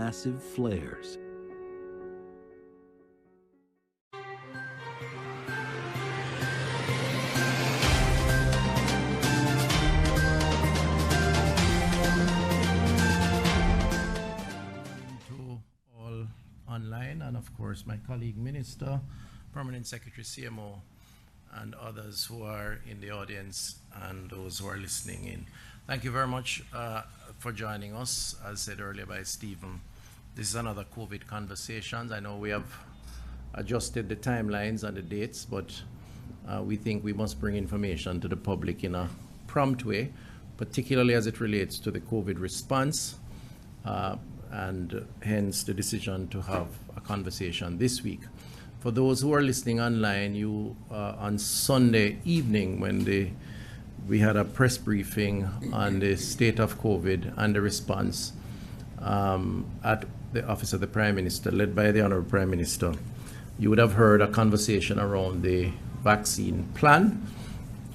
massive flares. Online, and of course my colleague Minister, Permanent Secretary CMO, and others who are in the audience and those who are listening in. Thank you very much for joining us. As said earlier by Stephen, this is another COVID Conversations. I know we have adjusted the timelines and the dates, but we think we must bring information to the public in a prompt way, particularly as it relates to the COVID response, and hence the decision to have a conversation this week. For those who are listening online, you on Sunday evening when we had a press briefing on the state of COVID and the response at the Office of the Prime Minister, led by the Honourable Prime Minister, you would have heard a conversation around the vaccine plan.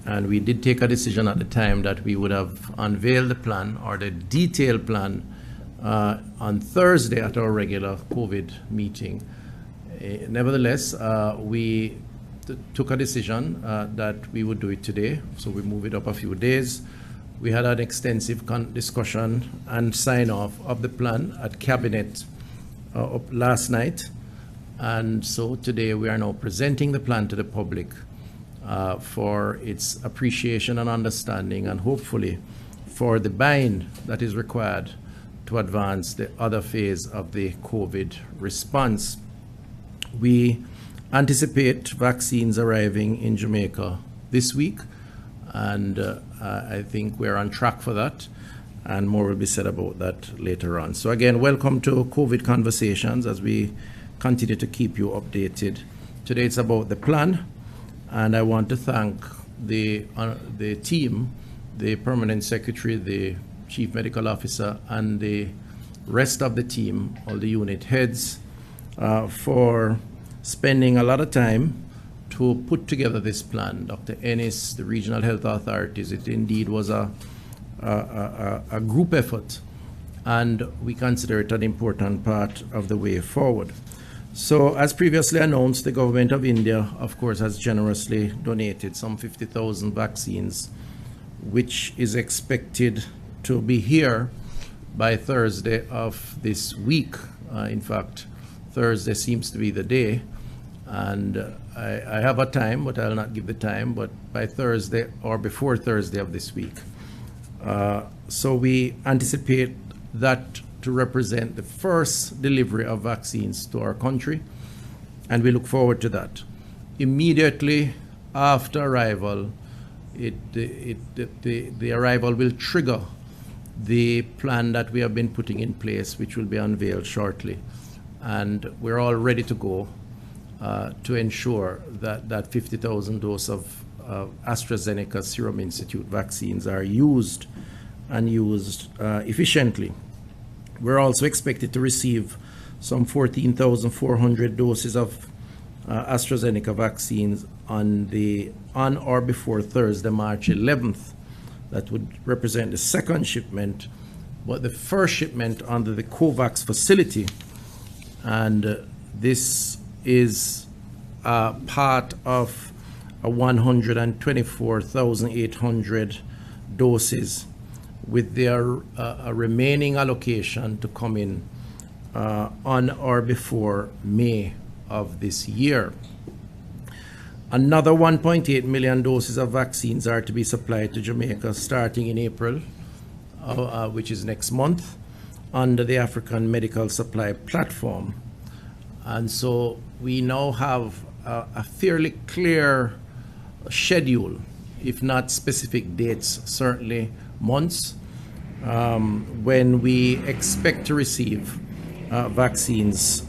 And we did take a decision at the time that we would have unveiled the plan, or the detailed plan, on Thursday at our regular COVID meeting. Nevertheless, we took a decision that we would do it today, so we moved it up a few days. We had an extensive discussion and sign-off of the plan at Cabinet last night, and so today we are now presenting the plan to the public for its appreciation and understanding, and hopefully for the buy-in that is required to advance the other phase of the COVID response. We anticipate vaccines arriving in Jamaica this week, and I think we're on track for that, and more will be said about that later on. So again, welcome to COVID Conversations as we continue to keep you updated. Today it's about the plan, and I want to thank the team, the Permanent Secretary, the Chief Medical Officer, and the rest of the team, all the unit heads, for spending a lot of time to put together this plan. Dr. Ennis, the regional health authorities, it indeed was a group effort, and we consider it an important part of the way forward. So as previously announced, the government of India, of course, has generously donated some 50,000 vaccines, which is expected to be here by Thursday of this week. In fact, Thursday seems to be the day, and I have a time, but I'll not give the time, but by Thursday or before Thursday of this week. So we anticipate that to represent the first delivery of vaccines to our country, and we look forward to that. Immediately after arrival, the arrival will trigger the plan that we have been putting in place, which will be unveiled shortly. And we're all ready to go to ensure that 50,000 doses of AstraZeneca Serum Institute vaccines are used and used efficiently. We're also expected to receive some 14,400 doses of AstraZeneca vaccines on or before Thursday, March 11th. That would represent the second shipment, but the first shipment under the COVAX facility. And this is part of a 124,800 doses, with their remaining allocation to come in on or before May of this year. Another 1.8 million doses of vaccines are to be supplied to Jamaica starting in April, which is next month, under the African Medical Supply Platform. And so we now have a fairly clear schedule, if not specific dates, certainly months, when we expect to receive vaccines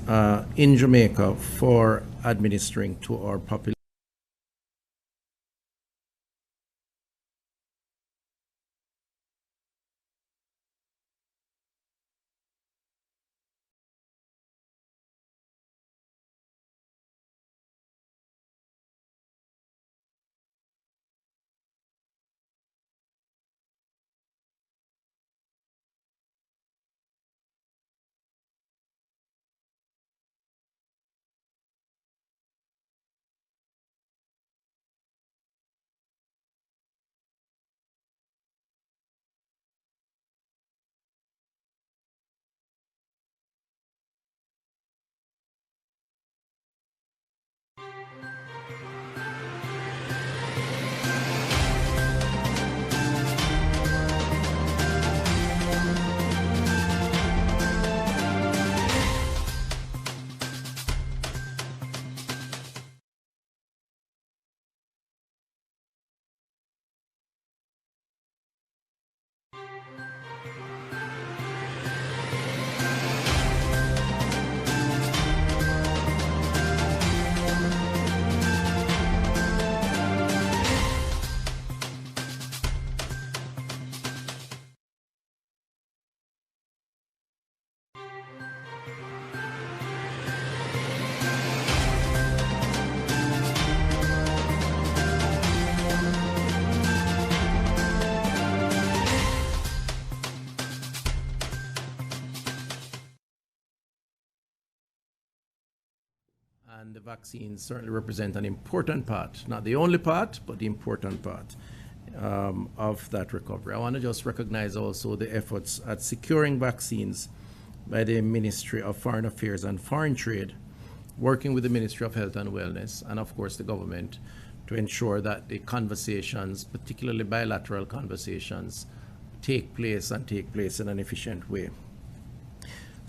in Jamaica for administering to our population. and the vaccines certainly represent an important part, not the only part, but the important part of that recovery. I want to just recognize also the efforts at securing vaccines by the Ministry of Foreign Affairs and Foreign Trade, working with the Ministry of Health and Wellness, and of course the government, to ensure that the conversations, particularly bilateral conversations, take place in an efficient way.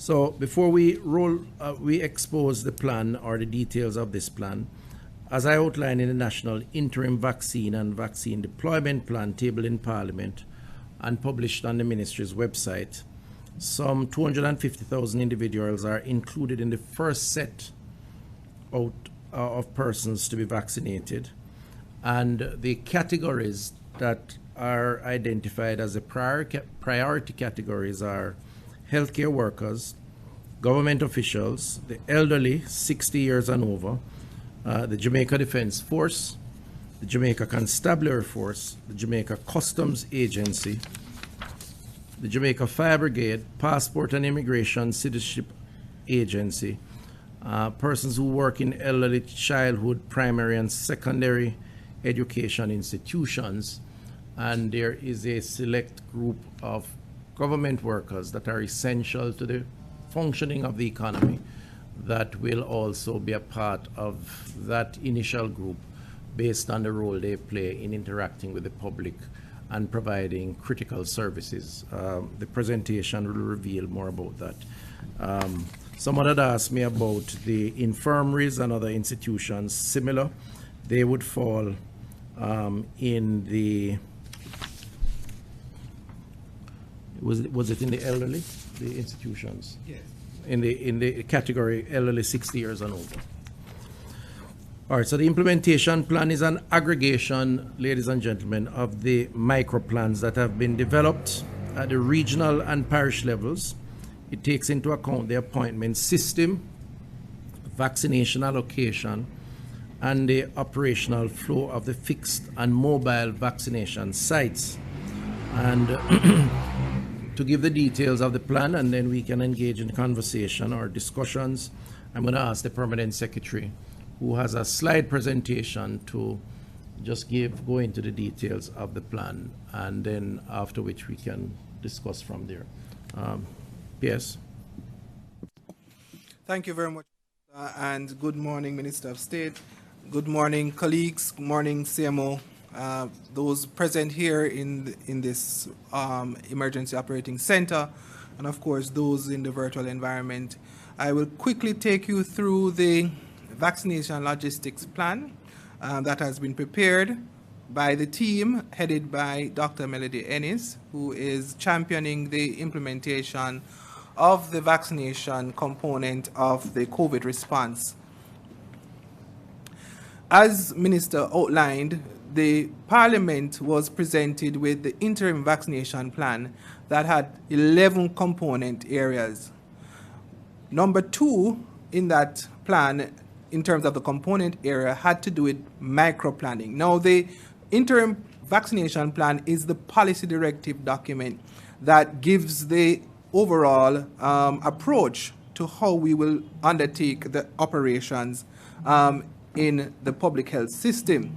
So before we expose the plan or the details of this plan, as I outlined in the National Interim Vaccine and Vaccine Deployment Plan tabled in Parliament and published on the Ministry's website, some 250,000 individuals are included in the first set out of persons to be vaccinated. And the categories that are identified as the priority categories are healthcare workers, government officials, the elderly, 60 years and over, the Jamaica Defense Force, the Jamaica Constabulary Force, the Jamaica Customs Agency, the Jamaica Fire Brigade, Passport and Immigration Citizenship Agency, persons who work in elderly childhood, primary and secondary education institutions, and there is a select group of government workers that are essential to the functioning of the economy that will also be a part of that initial group based on the role they play in interacting with the public and providing critical services. The presentation will reveal more about that. Someone had asked me about the infirmaries and other institutions similar. They would fall in the, was it in the elderly, the institutions? Yes. In the category elderly 60 years and over. All right, so the implementation plan is an aggregation, ladies and gentlemen, of the micro plans that have been developed at the regional and parish levels. It takes into account the appointment system, vaccination allocation, and the operational flow of the fixed and mobile vaccination sites. And to give the details of the plan, and then we can engage in conversation or discussions, I'm going to ask the Permanent Secretary, who has a slide presentation, to just go into the details of the plan, and then after which we can discuss from there. Yes. Thank you very much, and good morning, Minister of State. Good morning, colleagues. Good morning, CMO. Those present here in this Emergency Operating Center, and of course those in the virtual environment. I will quickly take you through the vaccination logistics plan that has been prepared by the team headed by Dr. Melody Ennis, who is championing the implementation of the vaccination component of the COVID response. As Minister outlined, the Parliament was presented with the interim vaccination plan that had 11 component areas. Number 2 in that plan, in terms of the component area, had to do with micro planning. Now, the interim vaccination plan is the policy directive document that gives the overall approach to how we will undertake the operations in the public health system.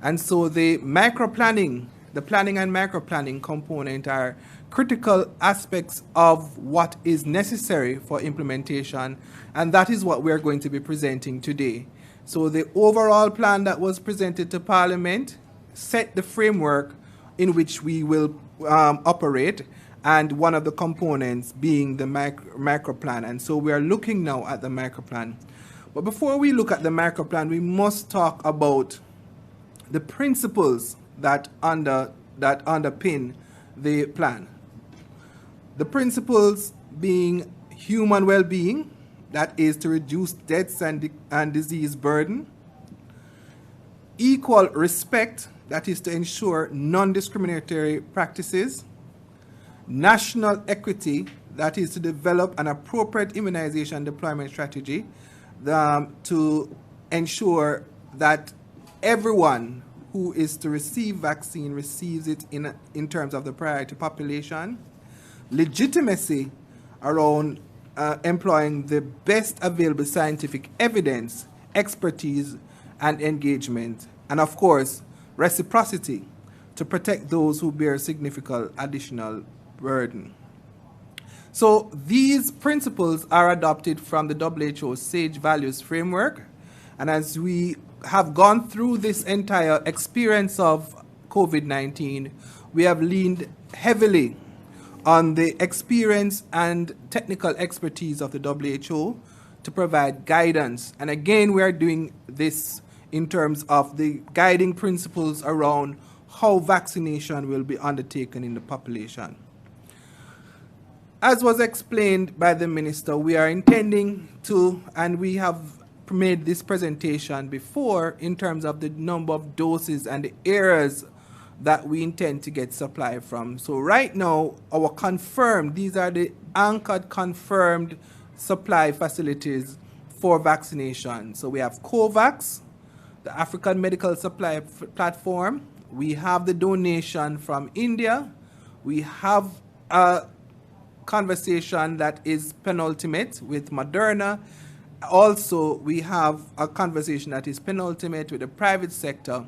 And so the micro planning, the planning and micro planning component are critical aspects of what is necessary for implementation, and that is what we are going to be presenting today. So the overall plan that was presented to Parliament set the framework in which we will operate, and one of the components being the micro plan. And so we are looking now at the micro plan. But before we look at the micro plan, we must talk about the principles that underpin the plan. The principles being human well-being, that is to reduce deaths and disease burden; equal respect, that is to ensure non-discriminatory practices; national equity, that is to develop an appropriate immunization deployment strategy to ensure that everyone who is to receive vaccine receives it in terms of the priority population; legitimacy around employing the best available scientific evidence expertise, and engagement. And of course, reciprocity to protect those who bear significant additional burden. So these principles are adopted from the WHO's SAGE Values Framework. And as we have gone through this entire experience of COVID-19, we have leaned heavily on the experience and technical expertise of the WHO to provide guidance. And again, we are doing this in terms of the guiding principles around how vaccination will be undertaken in the population. As was explained by the minister, we are intending to, and we have made this presentation before in terms of the number of doses and the areas that we intend to get supply from. So right now, our confirmed, these are the anchored confirmed supply facilities for vaccination. So we have COVAX, the African Medical Supply Platform. We have the donation from India. We have a conversation that is penultimate with Moderna. Also, we have a conversation that is penultimate with the private sector,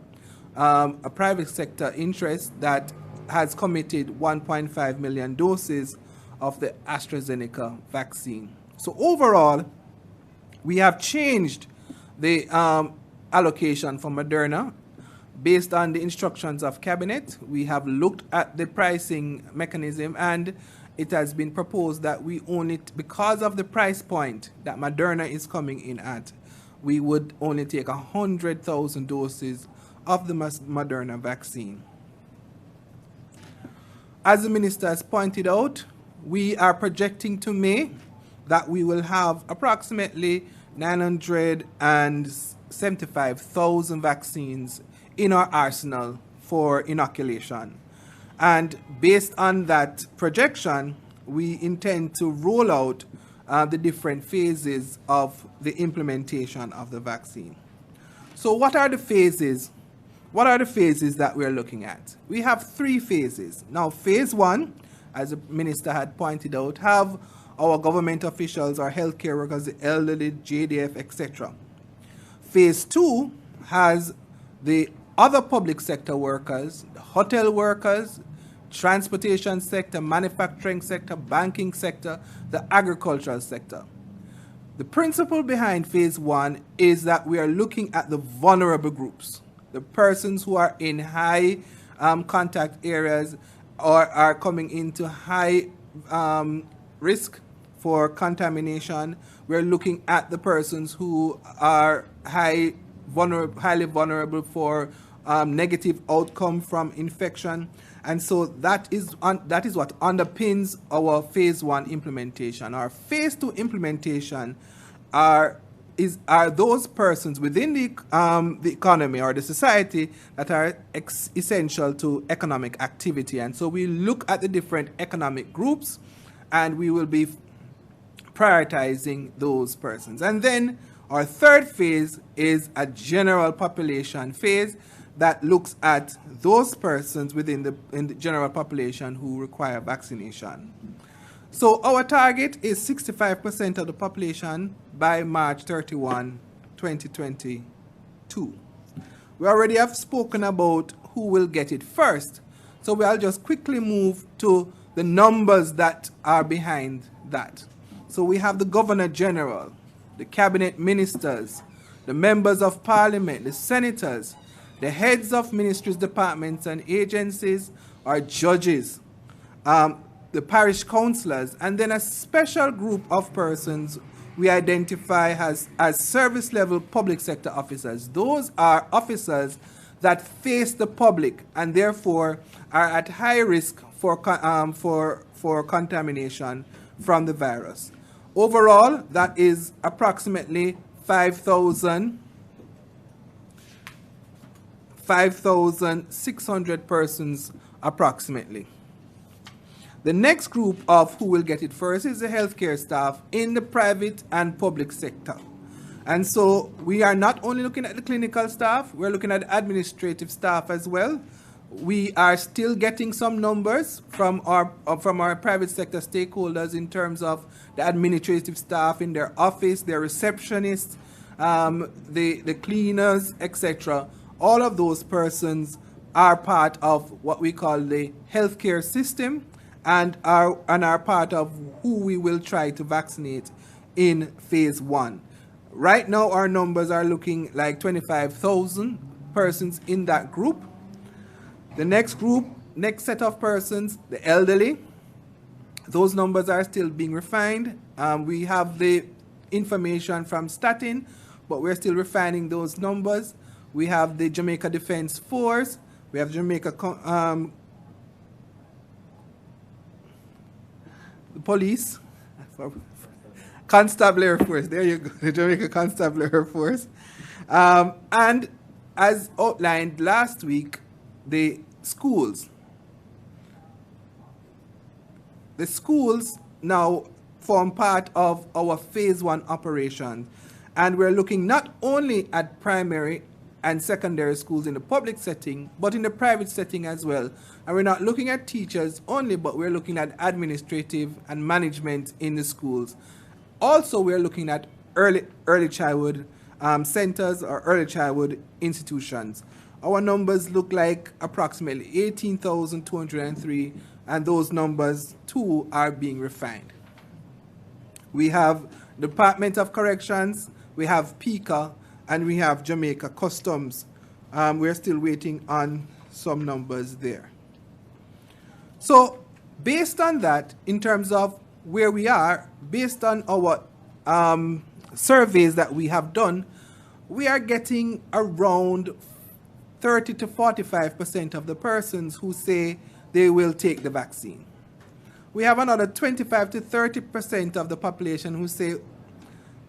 a private sector interest that has committed 1.5 million doses of the AstraZeneca vaccine. So overall, we have changed the allocation for Moderna based on the instructions of Cabinet. We have looked at the pricing mechanism, and it has been proposed that we only, because of the price point that Moderna is coming in at, we would only take 100,000 doses of the Moderna vaccine. As the minister has pointed out, we are projecting to May that we will have approximately 975,000 vaccines in our arsenal for inoculation. And based on that projection, we intend to roll out the different phases of the implementation of the vaccine. So what are the phases? What are the phases that we're looking at? We have 3 phases. Now, phase 1, as the minister had pointed out, have our government officials, our healthcare workers, the elderly, JDF, etc. Phase 2 has the other public sector workers, the hotel workers, transportation sector, manufacturing sector, banking sector, the agricultural sector. The principle behind phase 1 is that we are looking at the vulnerable groups, the persons who are in high contact areas or are coming into high risk for contamination. We're looking at the persons who are highly vulnerable for negative outcome from infection. And so that is what underpins our phase 1 implementation. Our phase 2 implementation are those persons within the economy or the society that are essential to economic activity. And so we look at the different economic groups, and we will be prioritizing those persons. And then our third phase is a general population phase that looks at those persons within the general population who require vaccination. So our target is 65% of the population by March 31, 2022. We already have spoken about who will get it first. So I'll just quickly move to the numbers that are behind that. So we have the Governor General, the Cabinet Ministers, the Members of Parliament, the Senators, the heads of ministries, departments, and agencies, our judges, the parish councillors, and then a special group of persons we identify as service-level public sector officers. Those are officers that face the public and therefore are at high risk for contamination from the virus. Overall, that is approximately 5,600 persons approximately. The next group of who will get it first is the healthcare staff in the private and public sector. And so we are not only looking at the clinical staff, we're looking at administrative staff as well. We are still getting some numbers from our private sector stakeholders in terms of the administrative staff in their office, their receptionists, the cleaners, etc. All of those persons are part of what we call the healthcare system and are part of who we will try to vaccinate in phase 1. Right now, our numbers are looking like 25,000 persons in that group. The next group, next set of persons, the elderly, those numbers are still being refined. We have the information from Statin, but we're still refining those numbers. We have the Jamaica Defense Force. We have Jamaica the police, Constabulary Force. There you go, the Jamaica Constabulary Force. And as outlined last week, the schools. The schools now form part of our phase 1 operation, and we're looking not only at primary and secondary schools in the public setting, but in the private setting as well. And we're not looking at teachers only, but we're looking at administrative and management in the schools. Also, we're looking at early childhood centers or early childhood institutions. Our numbers look like approximately 18,203, and those numbers too are being refined. We have Department of Corrections, we have PICA, and we have Jamaica Customs. We're still waiting on some numbers there. So based on that, in terms of where we are, based on our surveys that we have done, we are getting around 30 to 45% of the persons who say they will take the vaccine. We have another 25 to 30% of the population who say,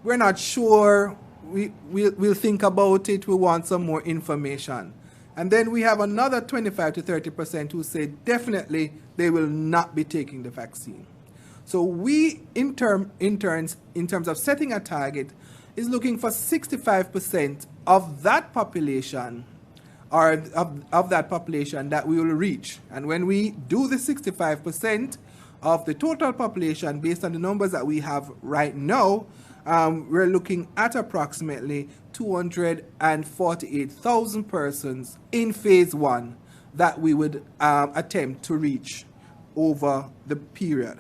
we're not sure, we'll think about it, we want some more information. And then we have another 25 to 30% who say definitely they will not be taking the vaccine. So we, in terms of setting a target, is looking for 65% of that population, or of that population that we will reach. And when we do the 65% of the total population based on the numbers that we have right now, we're looking at approximately 248,000 persons in phase 1 that we would attempt to reach over the period.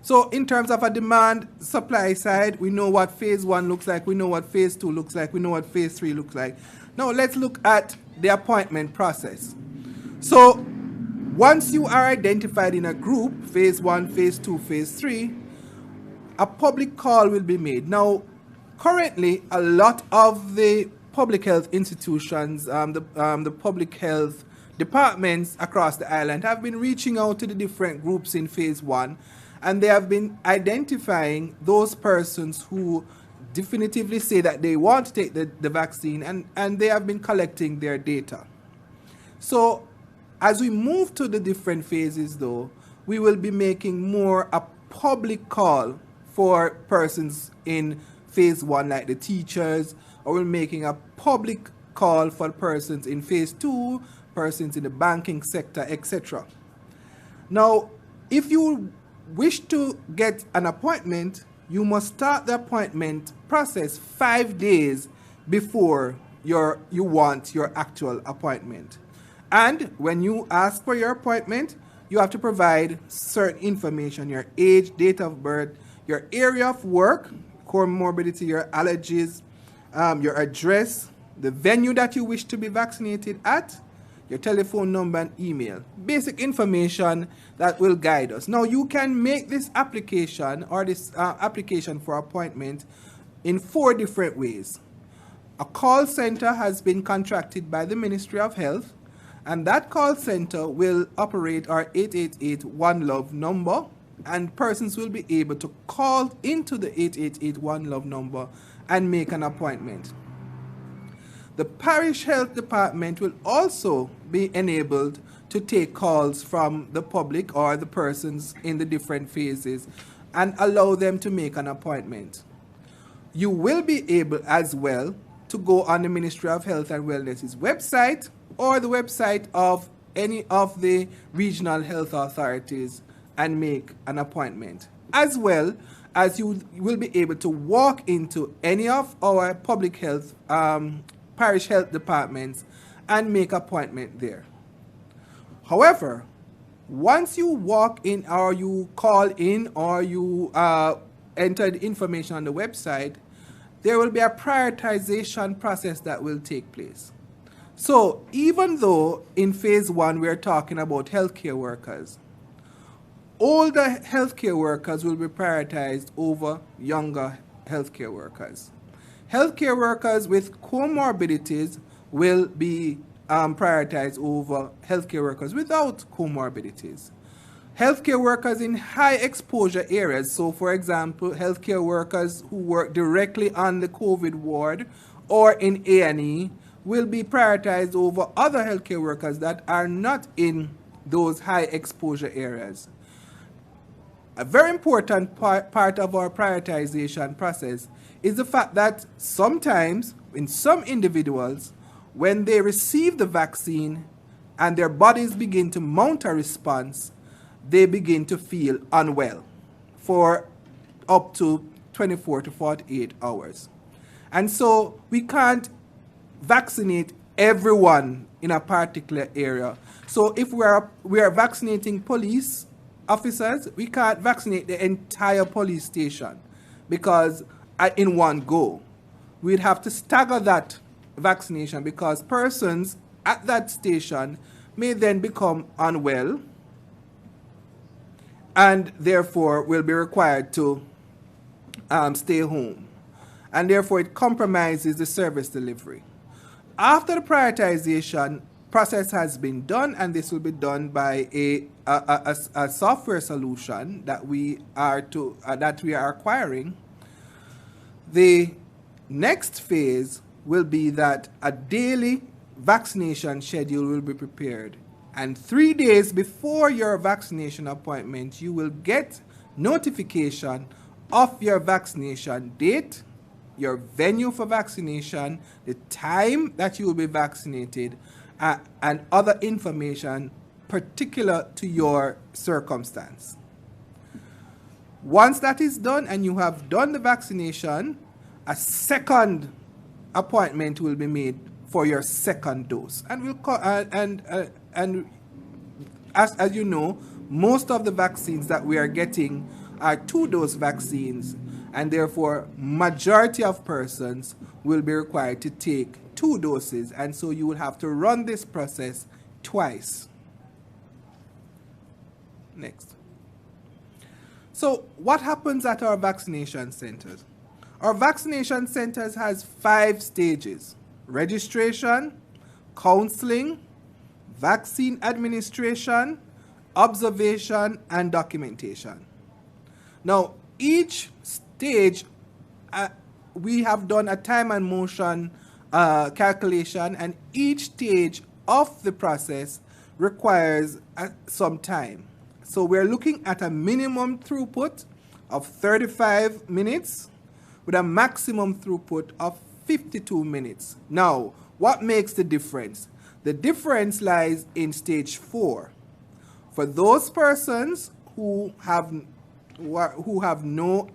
So in terms of a demand supply side, we know what phase 1 looks like, we know what phase 2 looks like, we know what phase 3 looks like. Now let's look at the appointment process. So once you are identified in a group, phase 1, phase 2, phase 3, a public call will be made. Now, currently, a lot of the public health institutions, the public health departments across the island have been reaching out to the different groups in phase 1, and they have been identifying those persons who definitively say that they want to take the vaccine, and they have been collecting their data. So as we move to the different phases though, we will be making more a public call for persons in phase 1 like the teachers, or we're making a public call for persons in phase 2, persons in the banking sector, etc. Now, if you wish to get an appointment, you must start the appointment process 5 days before you want your actual appointment. And when you ask for your appointment, you have to provide certain information: your age, date of birth, your area of work, comorbidity, your allergies, your address, the venue that you wish to be vaccinated at, your telephone number and email. Basic information that will guide us. Now, you can make this application or this application for appointment in 4 different ways. A call center has been contracted by the Ministry of Health, and that call center will operate our 888 One Love number, and persons will be able to call into the 888 One Love number and make an appointment. The parish health department will also be enabled to take calls from the public or the persons in the different phases and allow them to make an appointment. You will be able as well to go on the Ministry of Health and Wellness's website or the website of any of the regional health authorities and make an appointment, as well as you will be able to walk into any of our public health, parish health departments and make appointment there. However, once you walk in or you call in or you enter the information on the website, there will be a prioritization process that will take place. So even though in phase 1 we're talking about healthcare workers, older healthcare workers will be prioritized over younger healthcare workers. Healthcare workers with comorbidities will be prioritized over healthcare workers without comorbidities. Healthcare workers in high exposure areas, so for example, healthcare workers who work directly on the COVID ward or in A&E, will be prioritized over other healthcare workers that are not in those high exposure areas. A very important part of our prioritization process is the fact that sometimes, in some individuals, when they receive the vaccine and their bodies begin to mount a response, they begin to feel unwell for up to 24 to 48 hours. And so we can't vaccinate everyone in a particular area. So if we are vaccinating police officers, we can't vaccinate the entire police station because in one go. We'd have to stagger that vaccination because persons at that station may then become unwell and therefore will be required to stay home. And therefore it compromises the service delivery. After the prioritization process has been done, and this will be done by a software solution that we are acquiring, the next phase will be that a daily vaccination schedule will be prepared. And 3 days before your vaccination appointment, you will get notification of your vaccination date, your venue for vaccination, the time that you will be vaccinated, and other information particular to your circumstance. Once that is done and you have done the vaccination, a second appointment will be made for your second dose. And as you know, most of the vaccines that we are getting are 2-dose vaccines, and therefore majority of persons will be required to take 2 doses, and so you will have to run this process twice. Next. So what happens at our vaccination centers? Our vaccination centers has 5 stages: registration, counseling, vaccine administration, observation, and documentation. Now, each stage, we have done a time and motion calculation, and each stage of the process requires some time. So we're looking at a minimum throughput of 35 minutes with a maximum throughput of 52 minutes. Now, what makes the difference? The difference lies in stage 4. For those persons who have no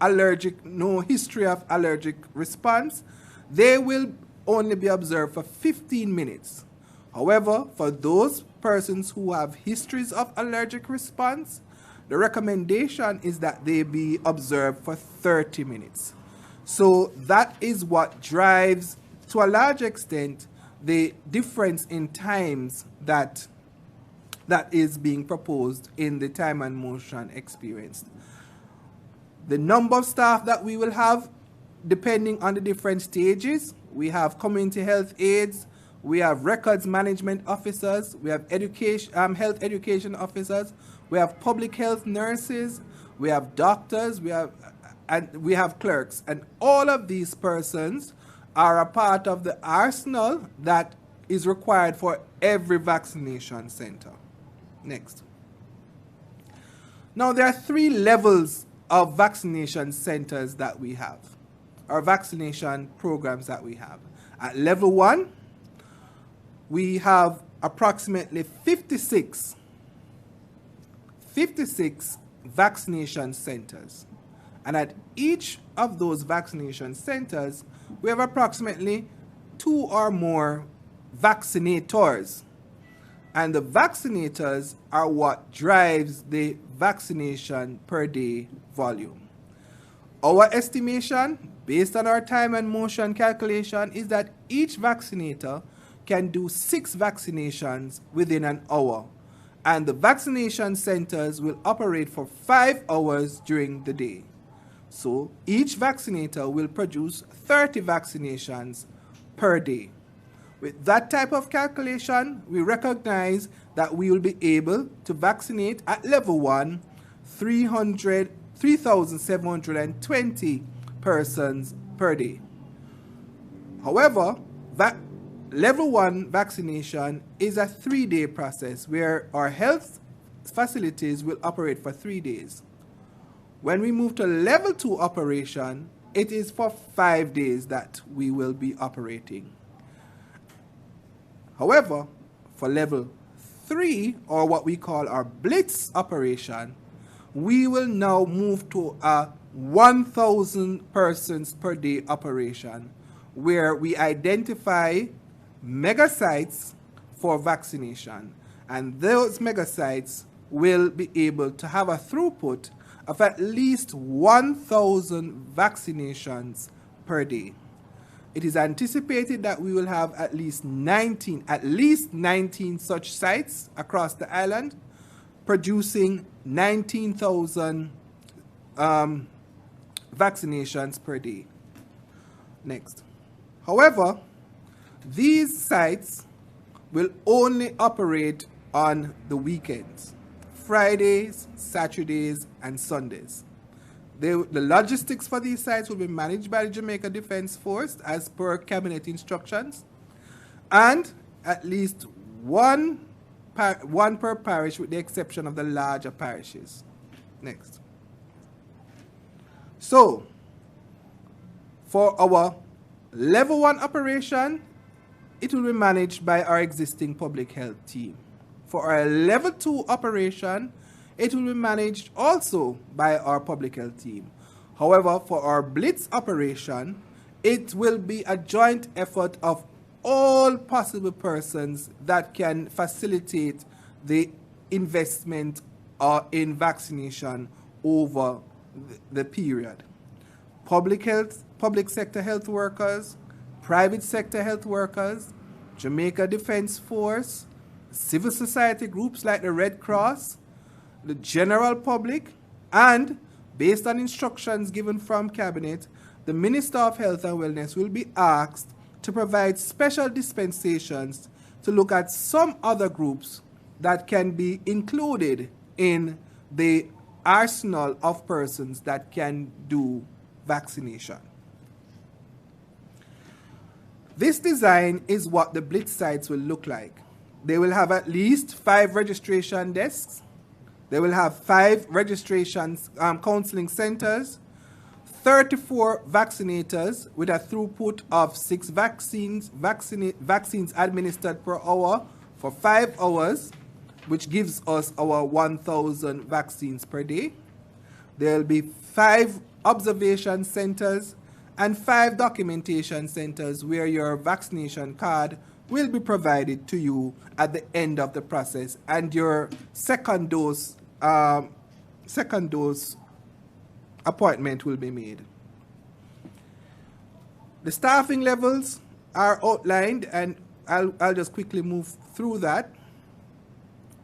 history of allergic response, they will only be observed for 15 minutes. However, for those persons who have histories of allergic response, the recommendation is that they be observed for 30 minutes. So that is what drives, to a large extent, the difference in times that is being proposed in the time and motion experience. The number of staff that we will have, depending on the different stages, we have community health aides, we have records management officers, we have health education officers, we have public health nurses, we have doctors, we have clerks, and all of these persons are a part of the arsenal that is required for every vaccination center. Next. Now, there are 3 levels of vaccination centers that we have, or vaccination programs that we have. At level 1, we have approximately 56 vaccination centers. And at each of those vaccination centers, we have approximately 2 or more vaccinators. And the vaccinators are what drives the vaccination per day volume. Our estimation, based on our time and motion calculation, is that each vaccinator can do 6 vaccinations within an hour, and the vaccination centers will operate for 5 hours during the day. So each vaccinator will produce 30 vaccinations per day. With that type of calculation, we recognize that we will be able to vaccinate at level 1 3,720 persons per day. However, level 1 vaccination is a 3-day process where our health facilities will operate for 3 days. When we move to level 2 operation, it is for 5 days that we will be operating. However, for level 3, or what we call our Blitz operation, we will now move to a 1,000 persons per day operation, where we identify mega sites for vaccination, and those mega sites will be able to have a throughput of at least 1,000 vaccinations per day. It is anticipated that we will have at least 19 such sites across the island, producing 19,000 vaccinations per day. Next. However, these sites will only operate on the weekends, Fridays, Saturdays, and Sundays. The logistics for these sites will be managed by the Jamaica Defense Force as per cabinet instructions, and at least one per parish, with the exception of the larger parishes. Next. So, for our level 1 operation, it will be managed by our existing public health team. For our level 2 operation, it will be managed also by our public health team. However, for our Blitz operation, it will be a joint effort of all possible persons that can facilitate the investment in vaccination over the period. Public sector health workers, private sector health workers, Jamaica Defense Force, civil society groups like the Red Cross, the general public, and based on instructions given from Cabinet, the Minister of Health and Wellness will be asked to provide special dispensations to look at some other groups that can be included in the arsenal of persons that can do vaccination. This design is what the Blitz sites will look like. They will have at least 5 registration desks. They will have 5 registration counseling centers, 34 vaccinators with a throughput of 6 vaccines administered per hour for 5 hours, which gives us our 1,000 vaccines per day. There will be 5 observation centers and 5 documentation centers where your vaccination card will be provided to you at the end of the process, and your second dose appointment will be made. The staffing levels are outlined, and I'll just quickly move through that,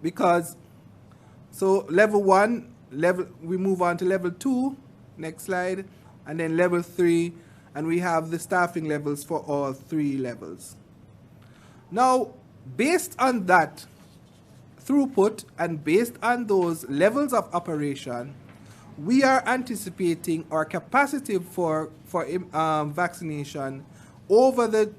because so level 1, we move on to level 2, next slide, and then level 3, and we have the staffing levels for all 3 levels. Now, based on that throughput and based on those levels of operation, we are anticipating our capacity for vaccination over the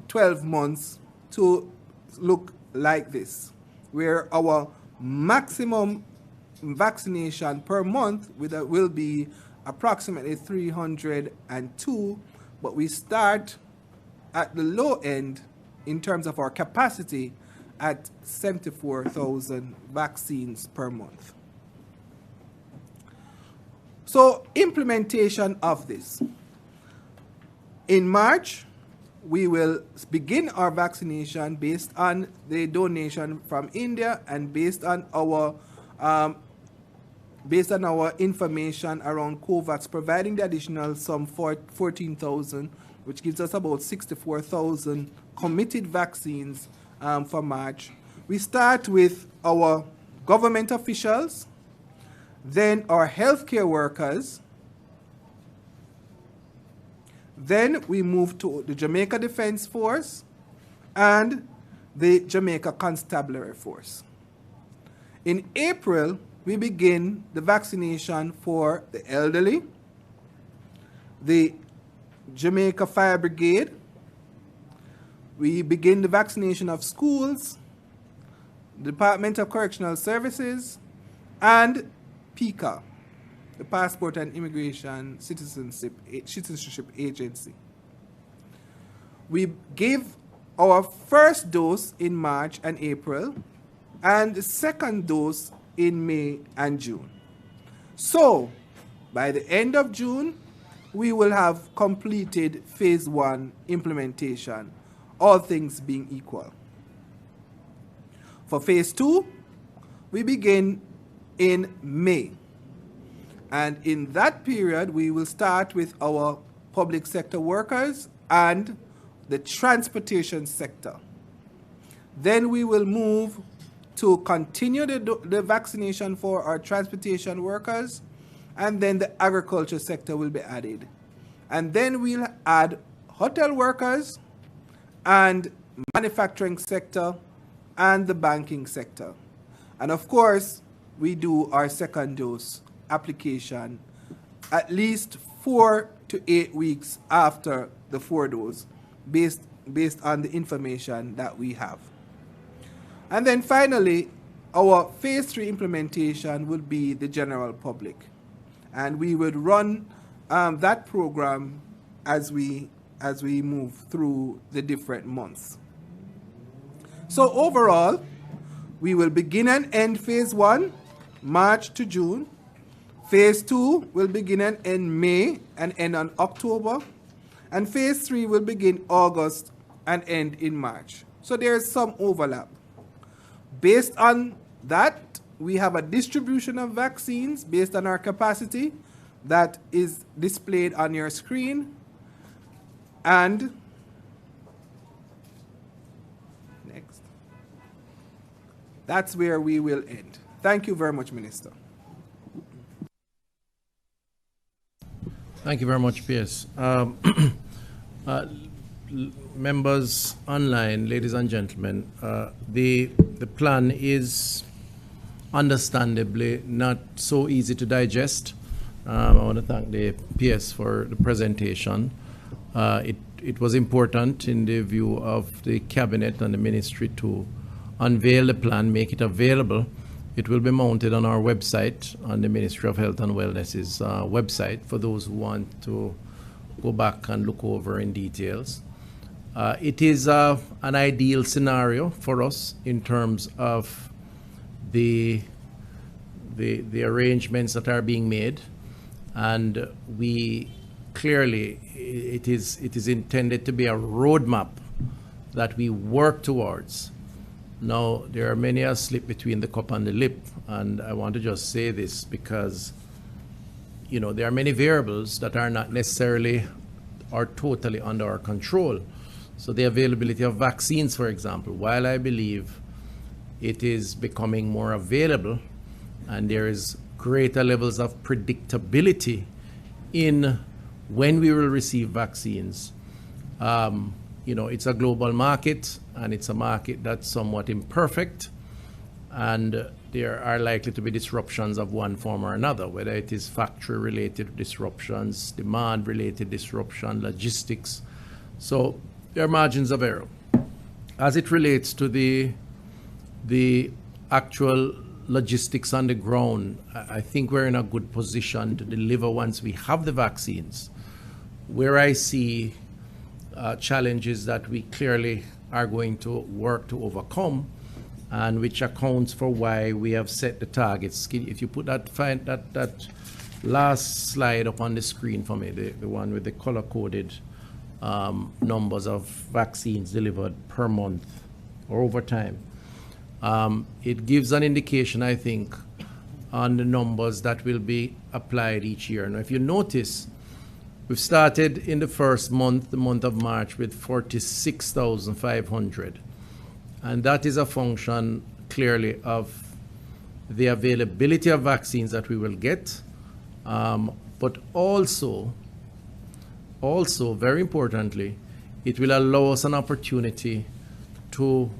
12 months to look like this, where our maximum vaccination per month will be approximately 302, but we start at the low end in terms of our capacity at 74,000 vaccines per month. So implementation of this. In March, we will begin our vaccination based on the donation from India and based on our information around COVAX, providing the additional some 14,000, which gives us about 64,000 committed vaccines for March. We start with our government officials, then our healthcare workers, then we move to the Jamaica Defense Force and the Jamaica Constabulary Force. In April, we begin the vaccination for the elderly, the Jamaica Fire Brigade. We begin the vaccination of schools, Department of Correctional Services, and PICA, the Passport and Immigration Citizenship Agency. We gave our first dose in March and April, and the second dose in May and June. So, by the end of June, we will have completed phase 1 implementation, all things being equal. For phase 2, we begin in May. And in that period, we will start with our public sector workers and the transportation sector. Then we will move to continue the vaccination for our transportation workers, and then the agriculture sector will be added. And then we'll add hotel workers and manufacturing sector and the banking sector. And of course, we do our second dose application at least 4 to 8 weeks after the 4 dose, based on the information that we have. And then finally, our phase 3 implementation will be the general public. And we would run that program as we move through the different months. So overall, we will begin and end phase 1, March to June. Phase 2 will begin and end May and end on October. And phase 3 will begin August and end in March. So there is some overlap. Based on that, we have a distribution of vaccines based on our capacity that is displayed on your screen. And next. That's where we will end. Thank you very much, Minister. Thank you very much, Pierce. Members online, ladies and gentlemen, the plan is understandably not so easy to digest. I want to thank the PS for the presentation. It was important in the view of the Cabinet and the Ministry to unveil the plan, make it available. It will be mounted on our website, on the Ministry of Health and Wellness's website, for those who want to go back and look over in details. It is an ideal scenario for us in terms of the arrangements that are being made, and we clearly, it is intended to be a roadmap that we work towards. Now, there are many a slip between the cup and the lip, and I want to just say this because, there are many variables that are not necessarily or totally under our control. So the availability of vaccines, for example, while I believe it is becoming more available and there is greater levels of predictability in when we will receive vaccines, it's a global market, and it's a market that's somewhat imperfect, and there are likely to be disruptions of one form or another, whether it is factory-related disruptions, demand-related disruption, logistics. So there are margins of error. As it relates to the actual logistics on the ground, I think we're in a good position to deliver once we have the vaccines. Where I see challenges that we clearly are going to work to overcome, and which accounts for why we have set the targets. If you put that last slide up on the screen for me, the one with the color-coded numbers of vaccines delivered per month or over time. It gives an indication, I think, on the numbers that will be applied each year. Now, if you notice, we've started in the first month, the month of March, with 46,500. And that is a function, clearly, of the availability of vaccines that we will get, but also, very importantly, it will allow us an opportunity to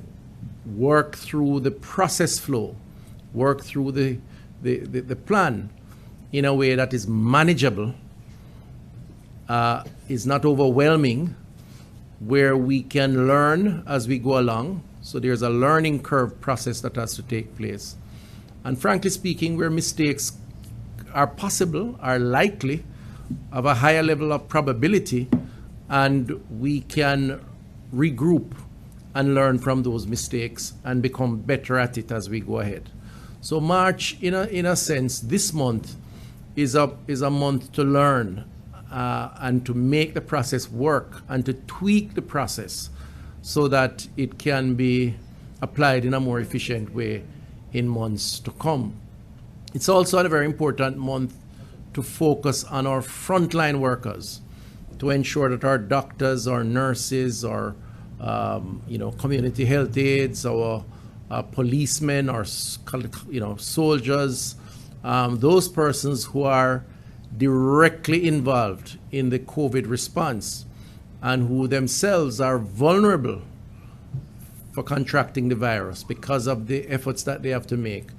work through the process flow, work through the plan in a way that is manageable, is not overwhelming, where we can learn as we go along. So there's a learning curve process that has to take place. And frankly speaking, where mistakes are possible, are likely, of a higher level of probability, and we can regroup and learn from those mistakes and become better at it as we go ahead. So March, in a sense, this month is a month to learn and to make the process work and to tweak the process so that it can be applied in a more efficient way in months to come. It's also a very important month to focus on our frontline workers, to ensure that our doctors, our nurses, our community health aides, our policemen, our soldiers, those persons who are directly involved in the COVID response and who themselves are vulnerable for contracting the virus because of the efforts that they have to make,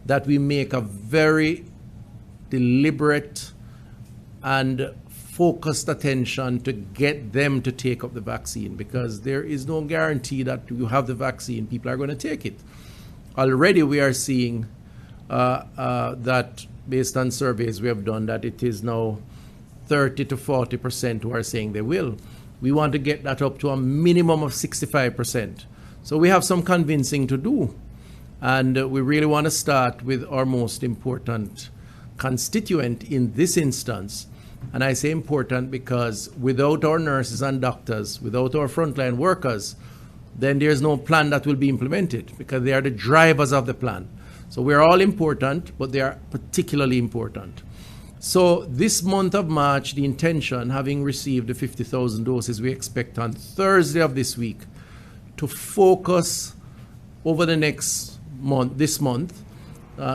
that we make a very deliberate and focused attention to get them to take up the vaccine, because there is no guarantee that you have the vaccine, people are going to take it. Already we are seeing that, based on surveys we have done, that it is now 30 to 40% who are saying they will. We want to get that up to a minimum of 65%. So we have some convincing to do. And we really want to start with our most important constituent in this instance. And I say important because without our nurses and doctors, without our frontline workers, then there's no plan that will be implemented, because they are the drivers of the plan. So we're all important, but they are particularly important. So this month of March, the intention, having received the 50,000 doses we expect on Thursday of this week, to focus over the next month, this month,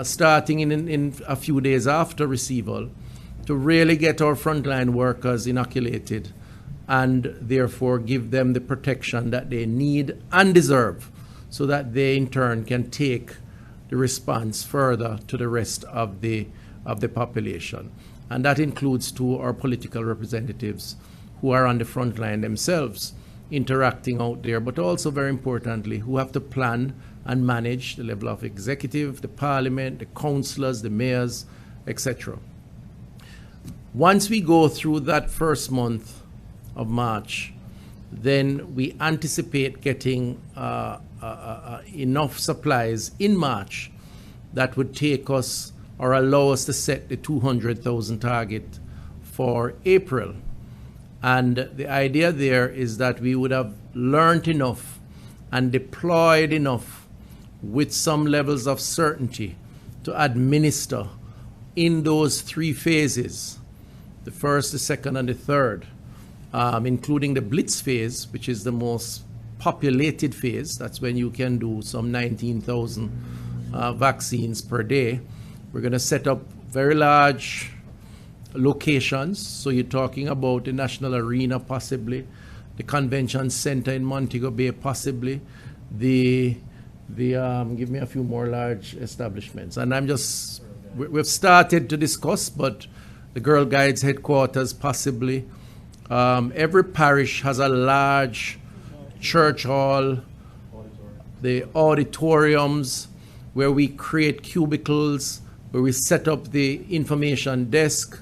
starting in a few days after receival, to really get our frontline workers inoculated and therefore give them the protection that they need and deserve, so that they in turn can take the response further to the rest of the population. And that includes to our political representatives who are on the front line themselves, interacting out there, but also very importantly, who have to plan and manage the level of executive, the parliament, the councillors, the mayors, etc. Once we go through that first month of March, then we anticipate getting enough supplies in March that would take us or allow us to set the 200,000 target for April. And the idea there is that we would have learned enough and deployed enough with some levels of certainty to administer in those three phases, the first, the second, and the third, including the Blitz phase, which is the most populated phase. That's when you can do some 19,000 vaccines per day. We're going to set up very large locations. So you're talking about the National Arena, possibly, the Convention Center in Montego Bay, possibly, give me a few more large establishments. And we've started to discuss, but the Girl Guides headquarters, possibly. Every parish has a large church hall, the auditoriums where we create cubicles, where we set up the information desk,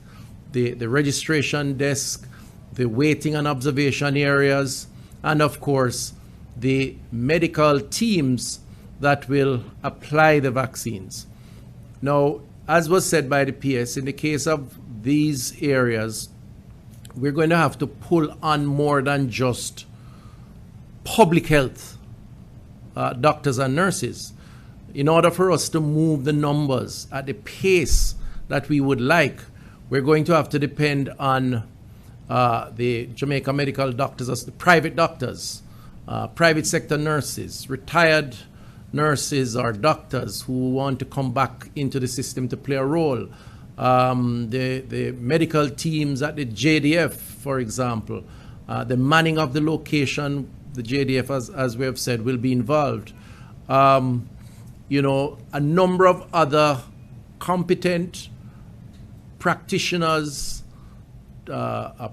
the registration desk, the waiting and observation areas, and of course, the medical teams that will apply the vaccines. Now, as was said by the PS, in the case of these areas, we're going to have to pull on more than just public health doctors and nurses. In order for us to move the numbers at the pace that we would like, we're going to have to depend on the Jamaica medical doctors, the private doctors, private sector nurses, retired nurses or doctors who want to come back into the system to play a role. The medical teams at the JDF, for example, the manning of the location, the JDF, as we have said, will be involved. You know, a number of other competent practitioners,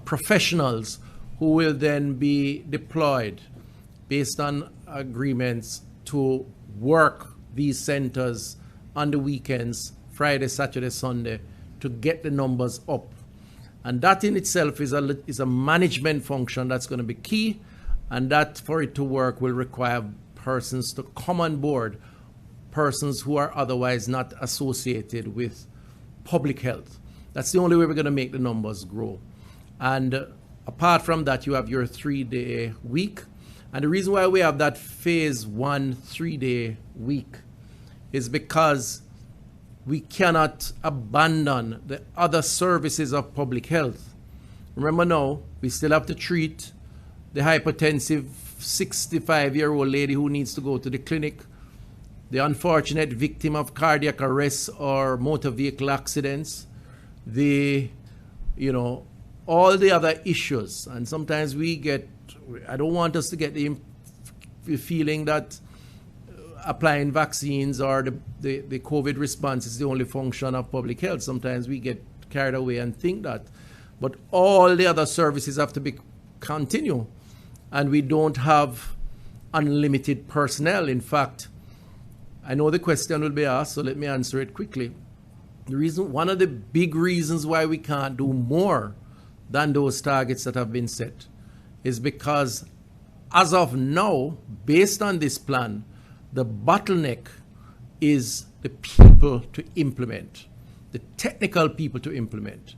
professionals who will then be deployed based on agreements to work these centers on the weekends, Friday, Saturday, Sunday, to get the numbers up. And that in itself is a management function that's going to be key, and that for it to work will require persons to come on board, persons who are otherwise not associated with public health. That's the only way we're going to make the numbers grow. And apart from that, you have your 3-day week. And the reason why we have that phase 1 3-day week is because we cannot abandon the other services of public health. Remember now, we still have to treat the hypertensive 65-year-old lady who needs to go to the clinic, the unfortunate victim of cardiac arrest or motor vehicle accidents, all the other issues. And sometimes I don't want us to get the feeling that applying vaccines or the COVID response is the only function of public health. Sometimes we get carried away and think that. But all the other services have to continue. And we don't have unlimited personnel. In fact, I know the question will be asked, so let me answer it quickly. One of the big reasons why we can't do more than those targets that have been set is because as of now, based on this plan, the bottleneck is the people to implement, the technical people to implement.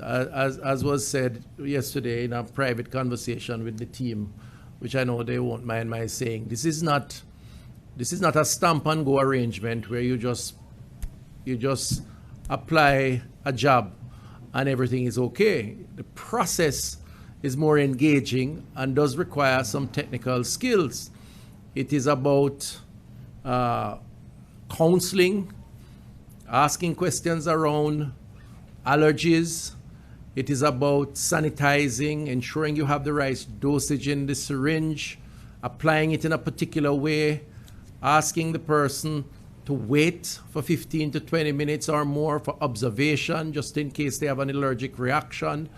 As was said yesterday in a private conversation with the team, which I know they won't mind my saying, this is not a stamp and go arrangement where you just apply a job and everything is okay. The process is more engaging and does require some technical skills. It is about counseling, asking questions around allergies. It is about sanitizing, ensuring you have the right dosage in the syringe, applying it in a particular way, asking the person to wait for 15 to 20 minutes or more for observation, just in case they have an allergic reaction,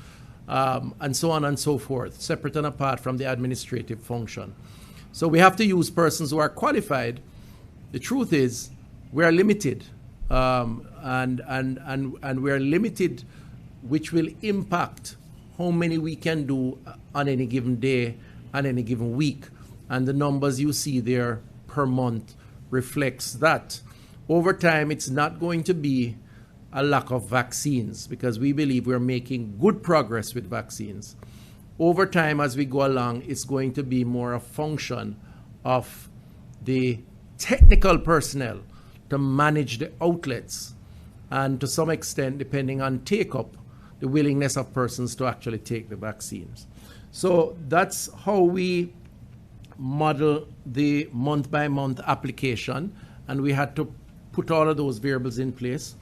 and so on and so forth, separate and apart from the administrative function. So we have to use persons who are qualified. The truth is, we are limited, and we are limited, which will impact how many we can do on any given day and any given week. And the numbers you see there per month reflects that. Over time, it's not going to be a lack of vaccines because we believe we're making good progress with vaccines. Over time, as we go along, it's going to be more a function of the technical personnel to manage the outlets and to some extent, depending on take-up, the willingness of persons to actually take the vaccines. So that's how we model the month-by-month application, and we had to put all of those variables in place.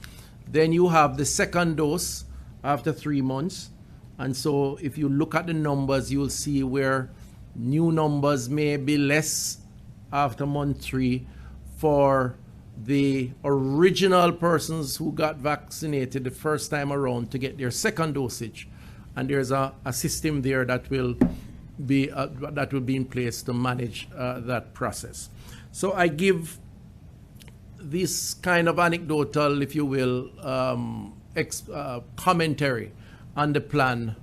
Then you have the second dose after 3 months, and so if you look at the numbers, you'll see where new numbers may be less after month 3 for the original persons who got vaccinated the first time around to get their second dosage, and there's a system there that will be in place to manage that process. So I give this kind of anecdotal, if you will, commentary on the plan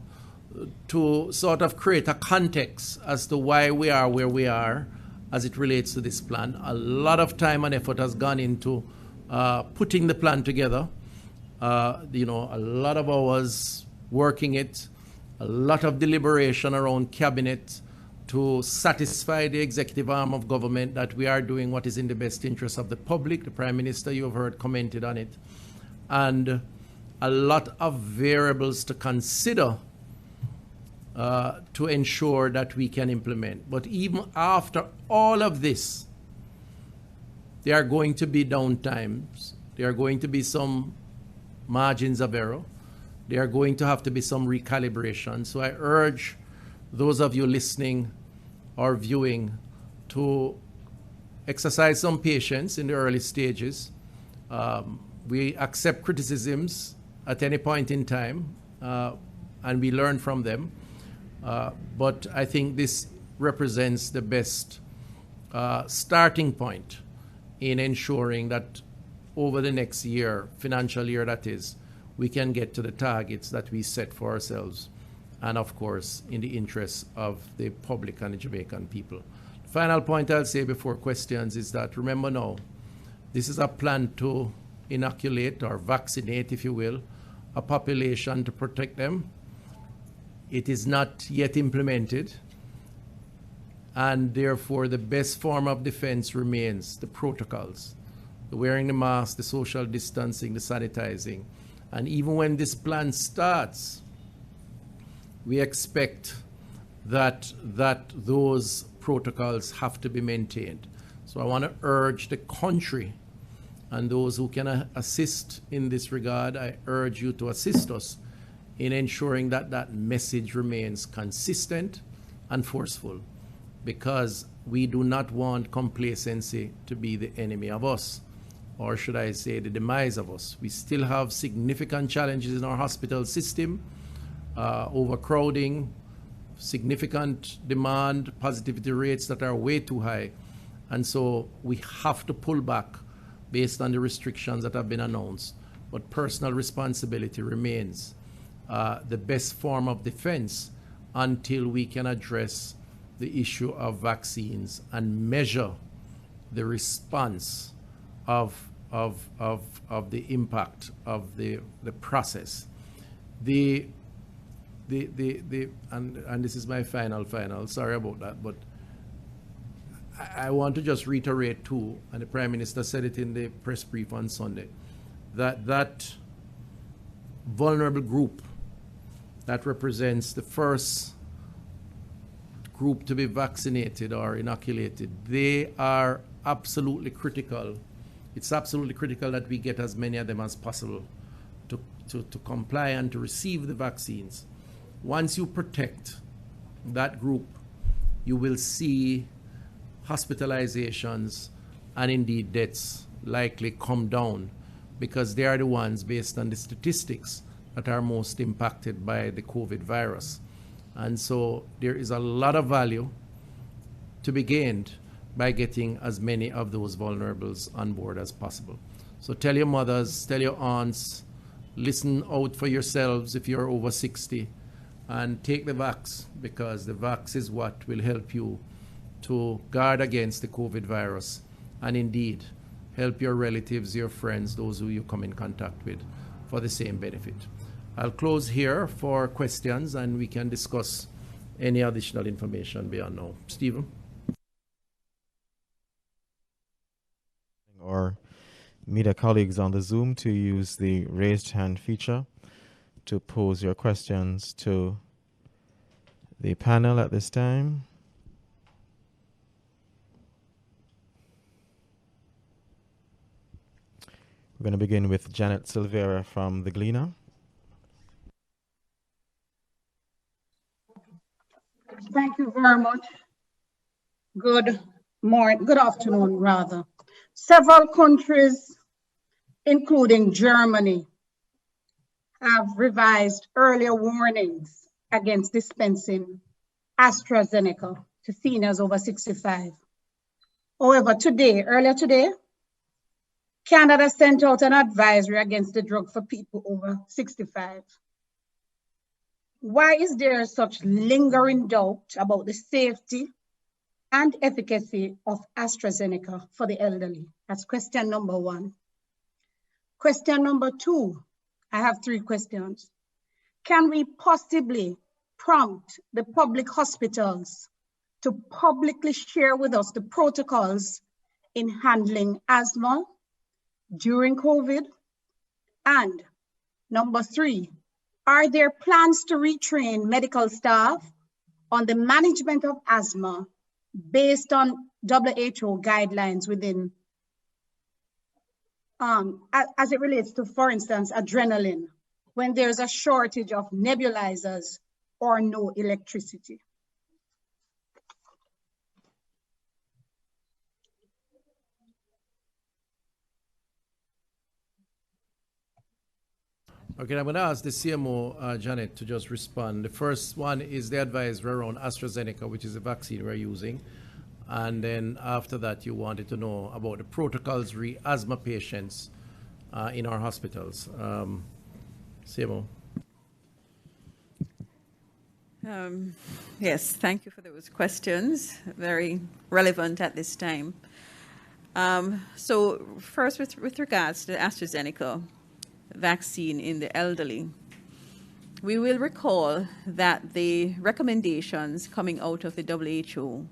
to sort of create a context as to why we are where we are as it relates to this plan. A lot of time and effort has gone into putting the plan together. You know, a lot of hours working it, a lot of deliberation around cabinet to satisfy the executive arm of government that we are doing what is in the best interest of the public. The Prime Minister, you have heard, commented on it. And a lot of variables to consider to ensure that we can implement. But even after all of this, there are going to be downtimes. There are going to be some margins of error. There are going to have to be some recalibration. So I urge those of you listening or viewing to exercise some patience in the early stages. We accept criticisms at any point in time, and we learn from them. But I think this represents the best starting point in ensuring that over the next year, financial year that is, we can get to the targets that we set for ourselves, and of course, in the interests of the public and the Jamaican people. The final point I'll say before questions is that, remember now, this is a plan to inoculate or vaccinate, if you will, a population to protect them. It is not yet implemented, and therefore the best form of defense remains the protocols, the wearing the mask, the social distancing, the sanitizing. And even when this plan starts, we expect that those protocols have to be maintained. So I want to urge the country and those who can assist in this regard, I urge you to assist us in ensuring that that message remains consistent and forceful, because we do not want complacency to be the enemy of us, or should I say the demise of us. We still have significant challenges in our hospital system, overcrowding, significant demand, positivity rates that are way too high. And so we have to pull back based on the restrictions that have been announced. But personal responsibility remains the best form of defense until we can address the issue of vaccines and measure the response of the impact of the process. And this is my final, sorry about that, but I want to just reiterate too, and the Prime Minister said it in the press brief on Sunday, that vulnerable group that represents the first group to be vaccinated or inoculated, they are absolutely critical. It's absolutely critical that we get as many of them as possible to comply and to receive the vaccines. Once you protect that group, you will see hospitalizations and indeed deaths likely come down, because they are the ones, based on the statistics, that are most impacted by the COVID virus. And so there is a lot of value to be gained by getting as many of those vulnerables on board as possible. So tell your mothers, tell your aunts, listen out for yourselves if you're over 60, and take the vax, because the vax is what will help you to guard against the COVID virus, and indeed help your relatives, your friends, those who you come in contact with, for the same benefit. I'll close here for questions, and we can discuss any additional information beyond now. Stephen? Or media colleagues on the Zoom to use the raised hand feature to pose your questions to the panel at this time. We're going to begin with Janet Silvera from the Gleaner. Thank you very much. Good afternoon, rather. Several countries, including Germany, have revised earlier warnings against dispensing AstraZeneca to seniors over 65. However, earlier today, Canada sent out an advisory against the drug for people over 65. Why is there such lingering doubt about the safety and efficacy of AstraZeneca for the elderly? That's question number one. Question number 2, I have 3 questions. Can we possibly prompt the public hospitals to publicly share with us the protocols in handling asthma during COVID? And number 3, are there plans to retrain medical staff on the management of asthma based on WHO guidelines within, as it relates to, for instance, adrenaline, when there's a shortage of nebulizers or no electricity? Okay, I'm going to ask the CMO, Janet, to just respond. The first one is the advisory around AstraZeneca, which is the vaccine we're using. And then after that, you wanted to know about the protocols re asthma patients in our hospitals. CMO. Yes, thank you for those questions. Very relevant at this time. So first, with regards to the AstraZeneca vaccine in the elderly, we will recall that the recommendations coming out of the WHO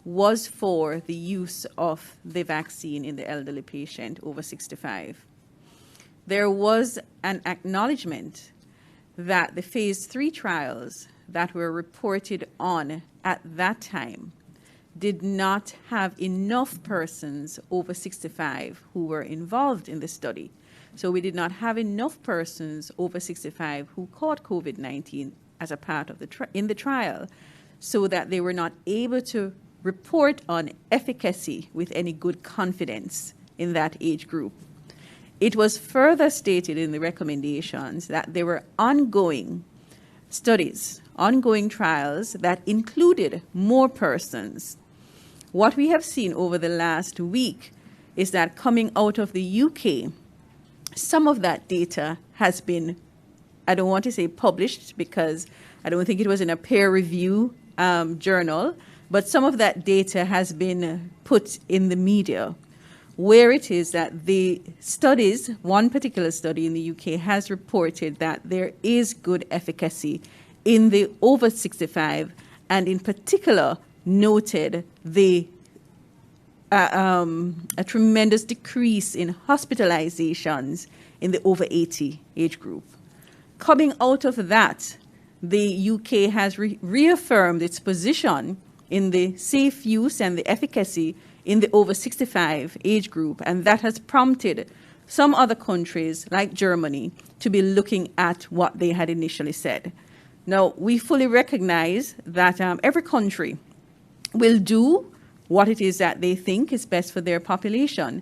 was for the use of the vaccine in the elderly patient over 65. There was an acknowledgement that the phase 3 trials that were reported on at that time did not have enough persons over 65 who were involved in the study. So we did not have enough persons over 65 who caught COVID-19 as a part of in the trial, so that they were not able to report on efficacy with any good confidence in that age group. It was further stated in the recommendations that there were ongoing studies, ongoing trials that included more persons. What we have seen over the last week is that coming out of the UK, some of that data has been, I don't want to say published because I don't think it was in a peer review journal, but some of that data has been put in the media, where it is that the studies, one particular study in the UK has reported that there is good efficacy in the over 65, and in particular noted the a tremendous decrease in hospitalizations in the over 80 age group. Coming out of that, the UK has reaffirmed its position in the safe use and the efficacy in the over 65 age group, and that has prompted some other countries like Germany to be looking at what they had initially said. Now, we fully recognize that every country will do what it is that they think is best for their population,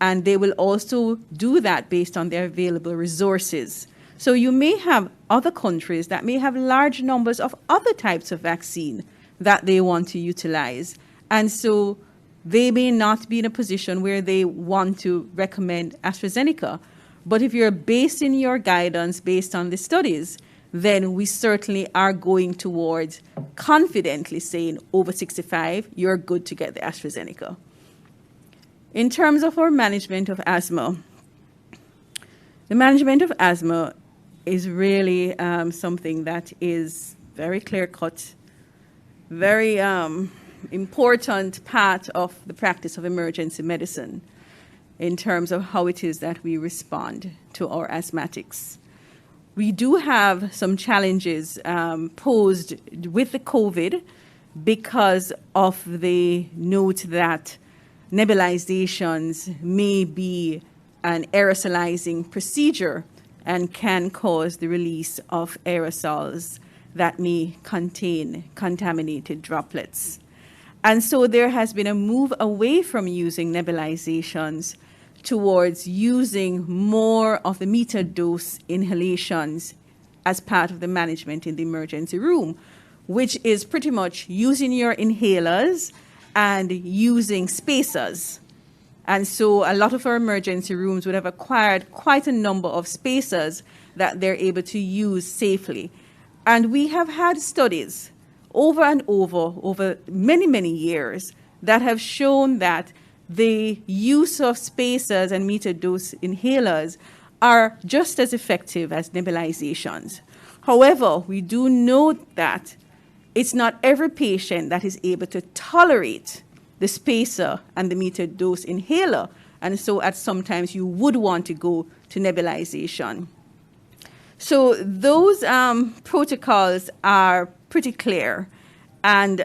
and they will also do that based on their available resources. So you may have other countries that may have large numbers of other types of vaccine that they want to utilize, and so they may not be in a position where they want to recommend AstraZeneca. But if you're basing your guidance based on the studies, then we certainly are going towards confidently saying over 65, you're good to get the AstraZeneca. In terms of our management of asthma, the management of asthma is really something that is very clear-cut, very important part of the practice of emergency medicine in terms of how it is that we respond to our asthmatics. We do have some challenges posed with the COVID because of the note that nebulizations may be an aerosolizing procedure and can cause the release of aerosols that may contain contaminated droplets. And so there has been a move away from using nebulizations towards using more of the metered dose inhalations as part of the management in the emergency room, which is pretty much using your inhalers and using spacers. And so a lot of our emergency rooms would have acquired quite a number of spacers that they're able to use safely. And we have had studies over and over many, many years that have shown that the use of spacers and metered dose inhalers are just as effective as nebulizations. However, we do note that it's not every patient that is able to tolerate the spacer and the metered dose inhaler, and so at sometimes you would want to go to nebulization. So those protocols are pretty clear, and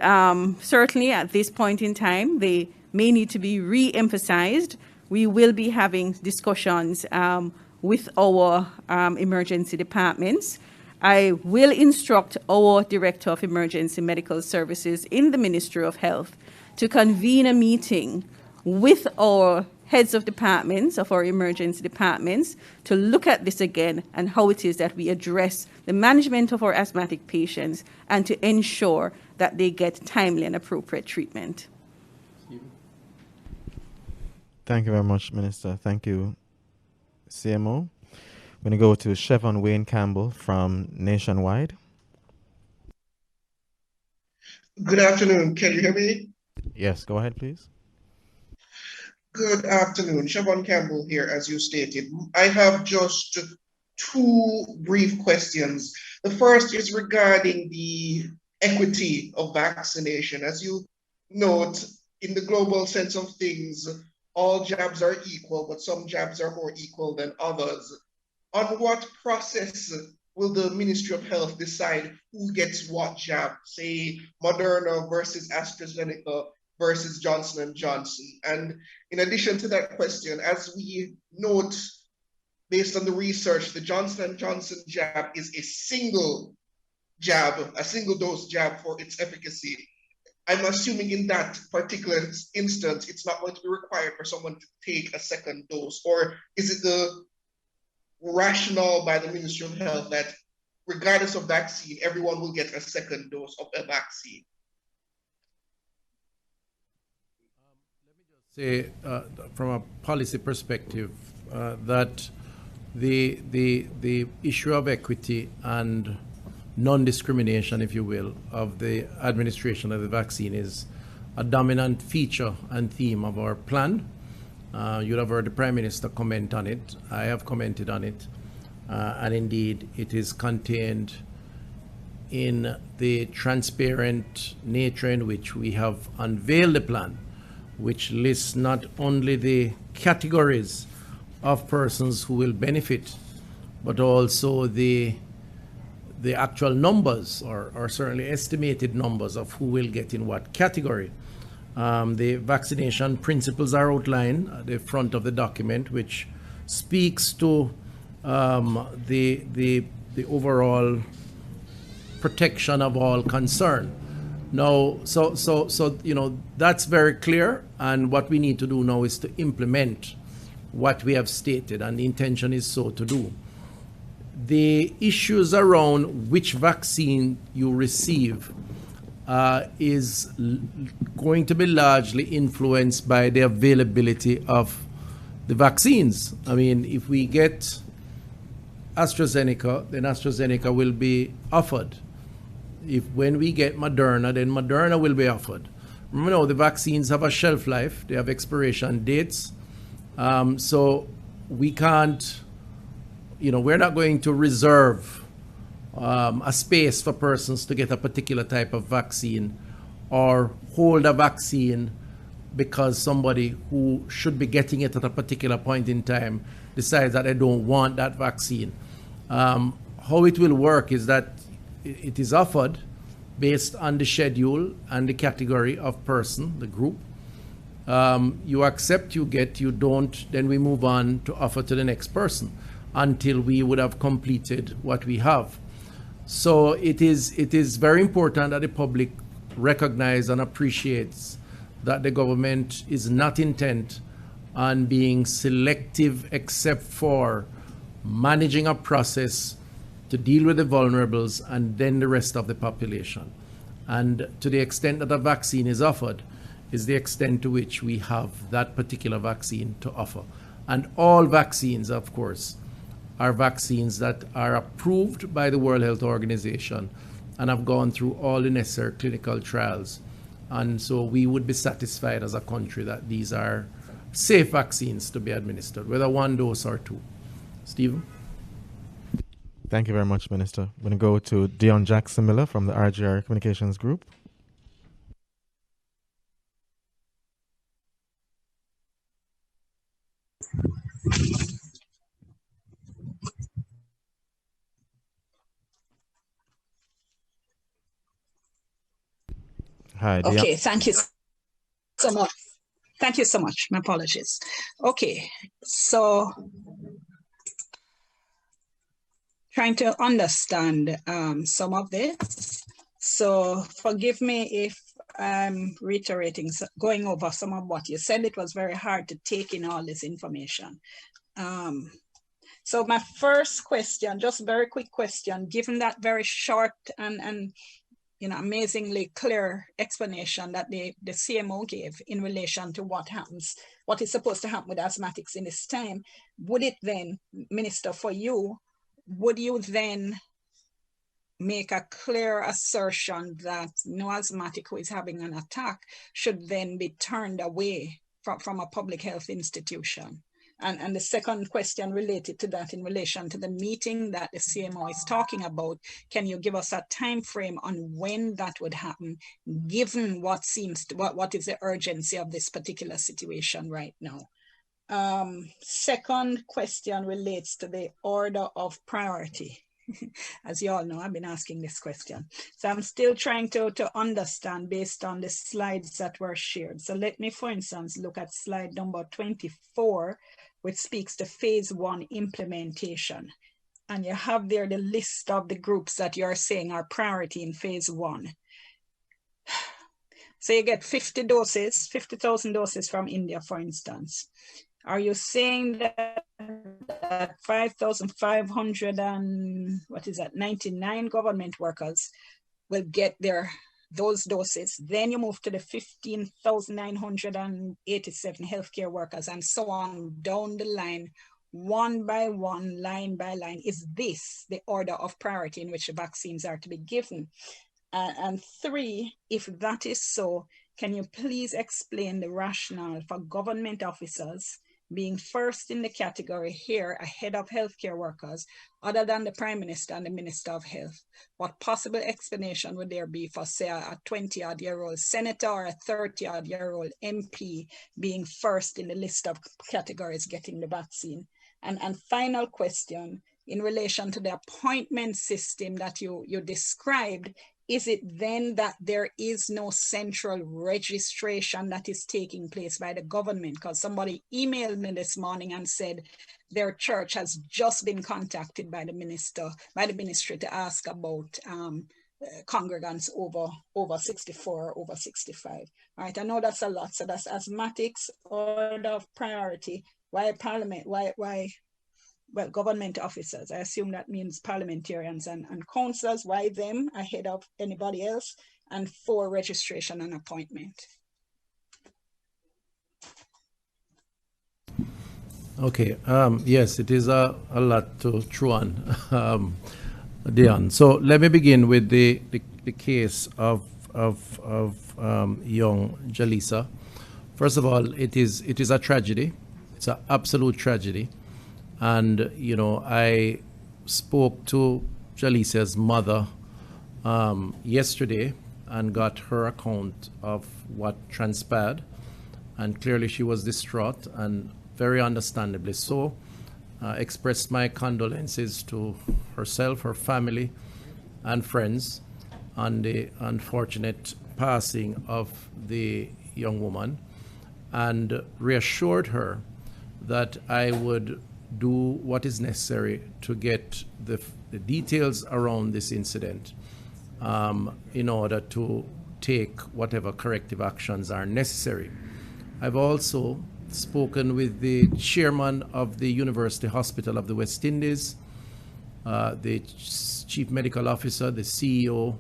certainly at this point in time, they may need to be re-emphasized. We will be having discussions with our emergency departments. I will instruct our Director of Emergency Medical Services in the Ministry of Health to convene a meeting with our heads of departments, of our emergency departments, to look at this again and how it is that we address the management of our asthmatic patients and to ensure that they get timely and appropriate treatment. Thank you very much, Minister. Thank you, CMO. I'm going to go to Chevon Wayne Campbell from Nationwide. Good afternoon. Can you hear me? Yes, go ahead, please. Good afternoon. Chevon Campbell here, as you stated. I have just two brief questions. The first is regarding the equity of vaccination. As you note, in the global sense of things, all jabs are equal, but some jabs are more equal than others. On what process will the Ministry of Health decide who gets what jab, say Moderna versus AstraZeneca versus Johnson & Johnson? And in addition to that question, as we note, based on the research, the Johnson & Johnson jab is a single jab, a single dose jab for its efficacy. I'm assuming in that particular instance, it's not going to be required for someone to take a second dose, or is it the rationale by the Ministry of Health that regardless of vaccine, everyone will get a second dose of a vaccine? Say, from a policy perspective, that the issue of equity and non-discrimination, if you will, of the administration of the vaccine is a dominant feature and theme of our plan. You'll have heard the Prime Minister comment on it. I have commented on it. And indeed, it is contained in the transparent nature in which we have unveiled the plan, which lists not only the categories of persons who will benefit, but also the actual numbers, or certainly estimated numbers of who will get in what category. The vaccination principles are outlined at the front of the document, which speaks to the overall protection of all concerned. Now, so you know, that's very clear, and what we need to do now is to implement what we have stated, and the intention is so to do. The issues around which vaccine you receive is going to be largely influenced by the availability of the vaccines. I mean, if we get AstraZeneca, then AstraZeneca will be offered. When we get Moderna, then Moderna will be offered. Remember, the vaccines have a shelf life, they have expiration dates. So we can't, we're not going to reserve a space for persons to get a particular type of vaccine or hold a vaccine because somebody who should be getting it at a particular point in time decides that they don't want that vaccine. How it will work is that it is offered based on the schedule and the category of person, the group. You accept, you get, you don't, then we move on to offer to the next person until we would have completed what we have. So it is very important that the public recognize and appreciates that the government is not intent on being selective except for managing a process to deal with the vulnerables and then the rest of the population. And to the extent that a vaccine is offered is the extent to which we have that particular vaccine to offer. And all vaccines, of course, are vaccines that are approved by the World Health Organization and have gone through all the necessary clinical trials And so we would be satisfied as a country that these are safe vaccines to be administered, whether one dose or two. Stephen? Thank you very much, Minister. I'm going to go to Dion Jackson Miller from the RGR Communications Group. Hi, Dion. Okay, thank you so much. Thank you so much. My apologies. Okay, so trying to understand some of this. So forgive me if I'm reiterating, going over some of what you said. It was very hard to take in all this information. So my first question, just a very quick question, given that very short and amazingly clear explanation that the CMO gave in relation to what happens, what is supposed to happen with asthmatics in this time, would it then, Minister, for you, would you then make a clear assertion that no asthmatic who is having an attack should then be turned away from a public health institution? And the second question related to that in relation to the meeting that the CMO is talking about, can you give us a time frame on when that would happen, given what seems to, what is the urgency of this particular situation right now? Second question relates to the order of priority. As you all know, I've been asking this question. So I'm still trying to understand based on the slides that were shared. So let me, for instance, look at slide number 24, which speaks to phase 1 implementation. And you have there the list of the groups that you're saying are priority in phase 1. So you get 50 doses, 50,000 doses from India, for instance. Are you saying that 5,599 government workers will get those doses? Then you move to the 15,987 healthcare workers and so on down the line, one by one, line by line. Is this the order of priority in which the vaccines are to be given? And 3, if that is so, can you please explain the rationale for government officers being first in the category here ahead of healthcare workers, other than the Prime Minister and the Minister of Health? What possible explanation would there be for, say, a 20-odd-year-old senator or a 30-odd-year-old MP being first in the list of categories getting the vaccine? And final question, in relation to the appointment system that you described, is it then that there is no central registration that is taking place by the government? Because somebody emailed me this morning and said their church has just been contacted by the ministry to ask about congregants over 64 or over 65. All right, I know that's a lot. So that's asthmatics, order of priority. Why Parliament? Why? Well, government officers, I assume that means parliamentarians and councillors. Why them ahead of anybody else? And 4, registration and appointment. Okay, yes, it is a lot to chew on, Dion. So let me begin with the case of young Jalisa. First of all, it is a tragedy. It's an absolute tragedy. And, I spoke to Jalisa's mother yesterday and got her account of what transpired. And clearly she was distraught and very understandably so. Expressed my condolences to herself, her family, and friends on the unfortunate passing of the young woman, and reassured her that I would do what is necessary to get the details around this incident in order to take whatever corrective actions are necessary. I've also spoken with the chairman of the University Hospital of the West Indies, the chief medical officer, the CEO,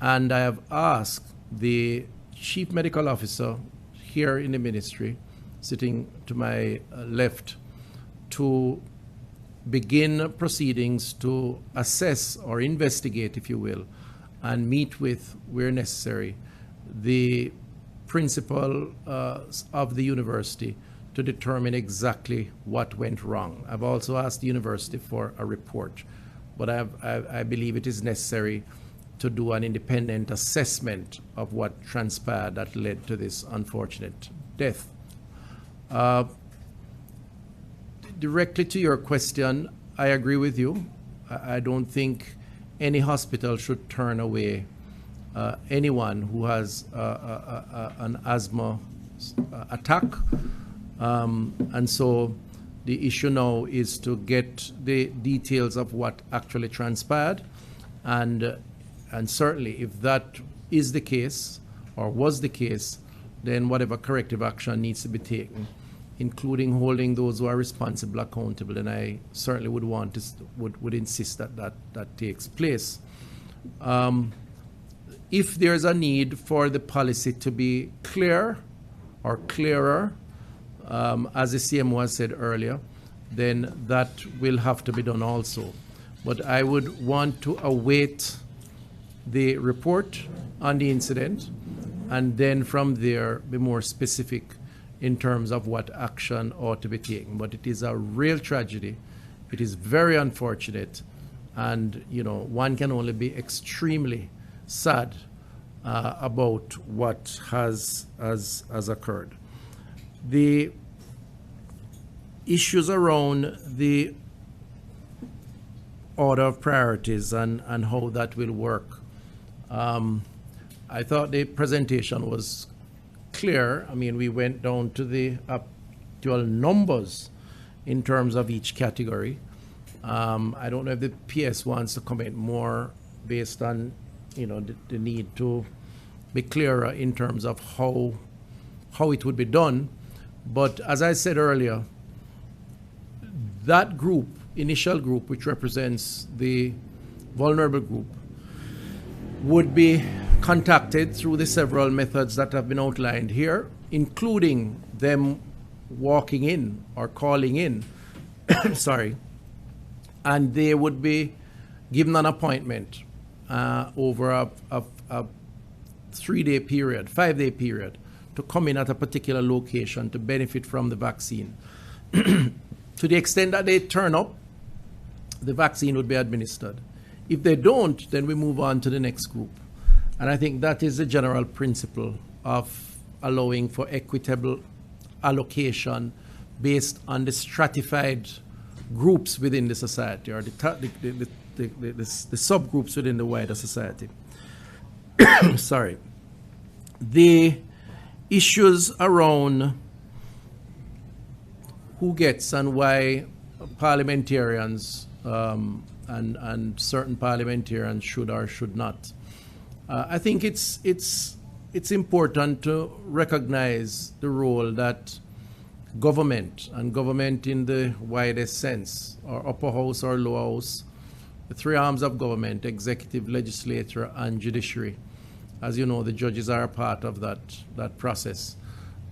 and I have asked the chief medical officer here in the ministry, sitting to my left, to begin proceedings to assess or investigate, if you will, and meet with, where necessary, the principal of the university to determine exactly what went wrong. I've also asked the university for a report, but I believe it is necessary to do an independent assessment of what transpired that led to this unfortunate death. Directly to your question, I agree with you. I don't think any hospital should turn away anyone who has an asthma attack. And so the issue now is to get the details of what actually transpired. And certainly if that is the case or was the case, then whatever corrective action needs to be taken, including holding those who are responsible accountable, and I certainly would want to would insist that takes place. If there's a need for the policy to be clear or clearer, as the CMO has said earlier, then that will have to be done also. But I would want to await the report on the incident and then from there be more specific in terms of what action ought to be taken. But it is a real tragedy. It is very unfortunate. And, you know, one can only be extremely sad about what has occurred. The issues around the order of priorities and how that will work. I thought the presentation was clear. I mean, we went down to the actual numbers in terms of each category. I don't know if the PS wants to comment more based on, you know, the need to be clearer in terms of how it would be done. But as I said earlier, that group, initial group, which represents the vulnerable group, would be contacted through the several methods that have been outlined here, including them walking in or calling in, sorry, and they would be given an appointment over a 3-day period, 5-day period, to come in at a particular location to benefit from the vaccine. To the extent that they turn up, the vaccine would be administered. If they don't, then we move on to the next group. And I think that is the general principle of allowing for equitable allocation based on the stratified groups within the society, or the subgroups within the wider society. Sorry. The issues around who gets and why parliamentarians and certain parliamentarians should or should not. I think it's important to recognize the role that government, and government in the widest sense, or upper house or lower house, the three arms of government, executive, legislature, and judiciary. As you know, the judges are a part of that process,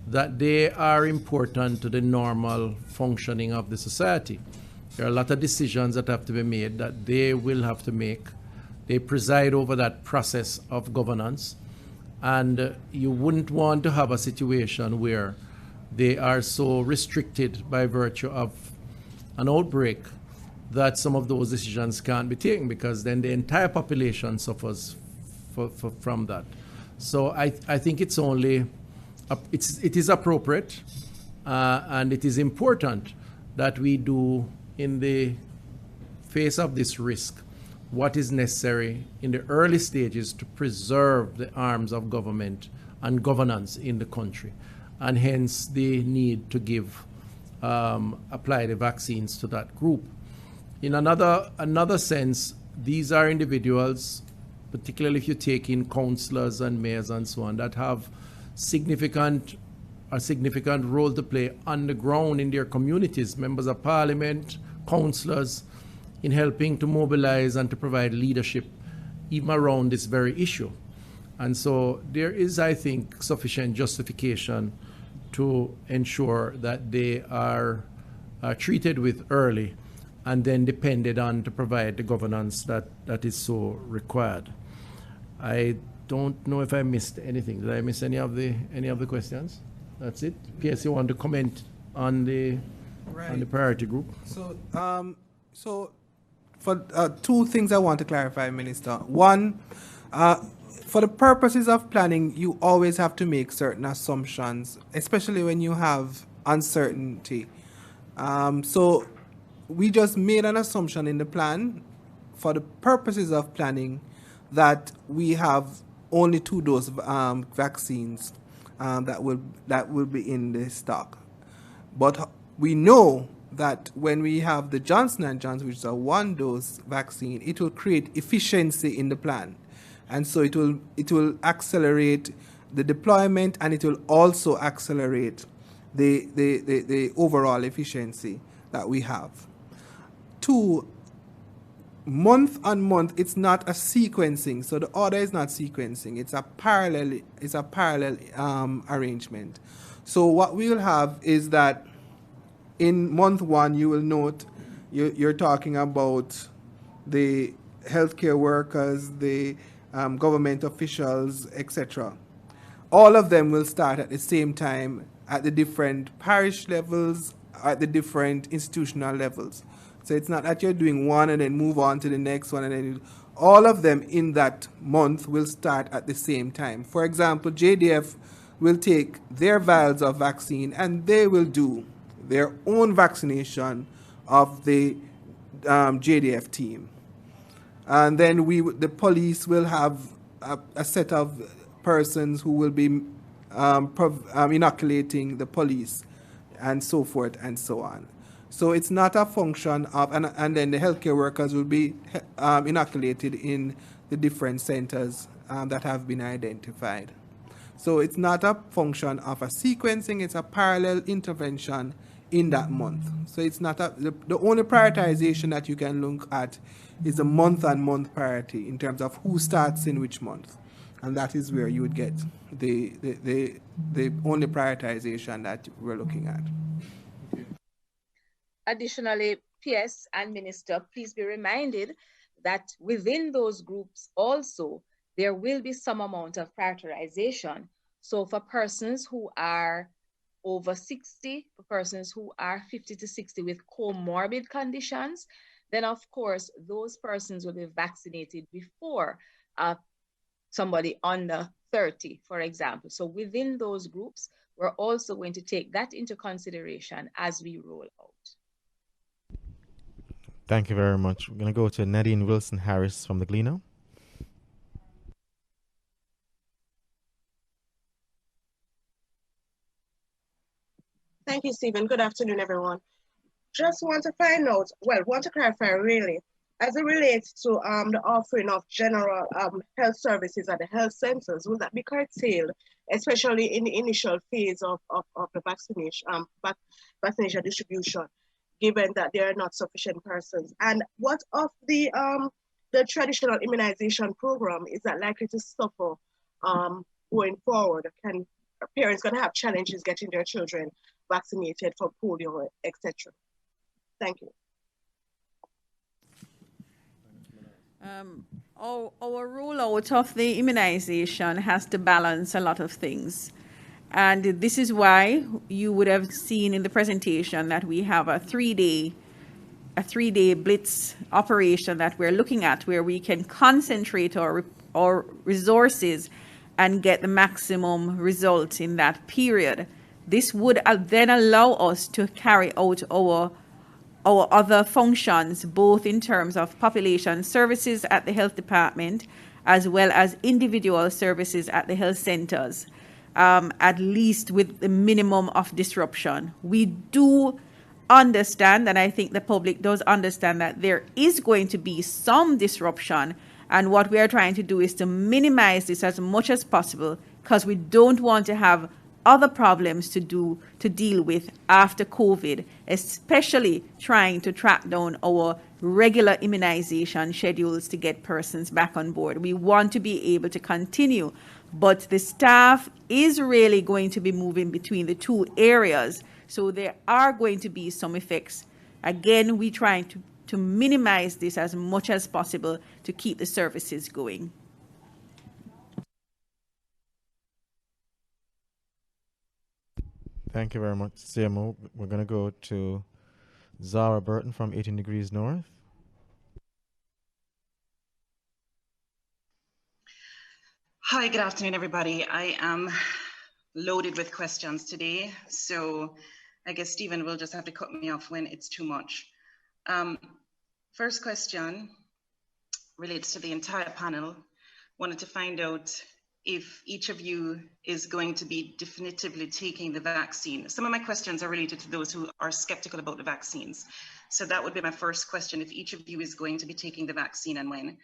that they are important to the normal functioning of the society. There are a lot of decisions that have to be made that they will have to make. They preside over that process of governance, and you wouldn't want to have a situation where they are so restricted by virtue of an outbreak that some of those decisions can't be taken, because then the entire population suffers from that. So I think it's only, it is appropriate and it is important that we do, in the face of this risk, what is necessary in the early stages to preserve the arms of government and governance in the country, and hence the need to apply the vaccines to that group. In another sense, these are individuals, particularly if you take in councillors and mayors and so on, that have a significant role to play on the ground in their communities, members of parliament, councillors, in helping to mobilize and to provide leadership even around this very issue. And so there is, I think, sufficient justification to ensure that they are treated with early and then depended on to provide the governance that is so required. I don't know if I missed anything. Did I miss any of the questions? That's it. PS, you want to comment on the priority group? So for two things I want to clarify, Minister. One, for the purposes of planning, you always have to make certain assumptions, especially when you have uncertainty. So we just made an assumption in the plan for the purposes of planning that we have only 2 dose vaccines that will be in the stock. But we know that when we have the Johnson & Johnson, which is a 1-dose vaccine, it will create efficiency in the plan. And so it will accelerate the deployment, and it will also accelerate the overall efficiency that we have. 2, month on month, it's not a sequencing. So the order is not sequencing. It's a parallel arrangement. So what we'll have is that in month 1, you will note you're talking about the healthcare workers, the government officials, etc. All of them will start at the same time at the different parish levels, at the different institutional levels. So it's not that you're doing one and then move on to the next one, and then all of them in that month will start at the same time. For example, JDF will take their vials of vaccine and they will do their own vaccination of the JDF team. And then the police will have a set of persons who will be inoculating the police, and so forth and so on. So it's not a function of, and then the healthcare workers will be inoculated in the different centers that have been identified. So it's not a function of a sequencing, it's a parallel intervention in that month. So it's not the only prioritization that you can look at is a month-on-month priority in terms of who starts in which month. And that is where you would get the only prioritization that we're looking at. Additionally, PS and Minister, please be reminded that within those groups also, there will be some amount of prioritization. So for persons who are over 60, for persons who are 50 to 60 with comorbid conditions, then of course, those persons will be vaccinated before somebody under 30, for example. So within those groups, we're also going to take that into consideration as we roll out. Thank you very much. We're going to go to Nadine Wilson-Harris from the Gleaner. Thank you, Stephen. Good afternoon, everyone. Just want to find out, want to clarify really, as it relates to the offering of general health services at the health centers, will that be curtailed, especially in the initial phase of the vaccination distribution, given that there are not sufficient persons? And what of the traditional immunization program, is that likely to suffer going forward? Can parents going to have challenges getting their children vaccinated for polio, etc.? Thank you. Our rollout of the immunization has to balance a lot of things. And this is why you would have seen in the presentation that we have a three-day Blitz operation that we're looking at, where we can concentrate our resources and get the maximum result in that period. This would then allow us to carry out our other functions, both in terms of population services at the health department, as well as individual services at the health centers, at least with the minimum of disruption. We do understand, and I think the public does understand, that there is going to be some disruption, and what we are trying to do is to minimize this as much as possible, because we don't want to have other problems to deal with after COVID, especially trying to track down our regular immunization schedules to get persons back on board. We want to be able to continue, but the staff is really going to be moving between the two areas. So there are going to be some effects. Again, we're trying to minimize this as much as possible to keep the services going. Thank you very much, CMO. We're going to go to Zara Burton from 18 Degrees North. Hi, good afternoon, everybody. I am loaded with questions today, so I guess Stephen will just have to cut me off when it's too much. First question relates to the entire panel. Wanted to find out if each of you is going to be definitively taking the vaccine. Some of my questions are related to those who are skeptical about the vaccines. So that would be my first question, if each of you is going to be taking the vaccine and when.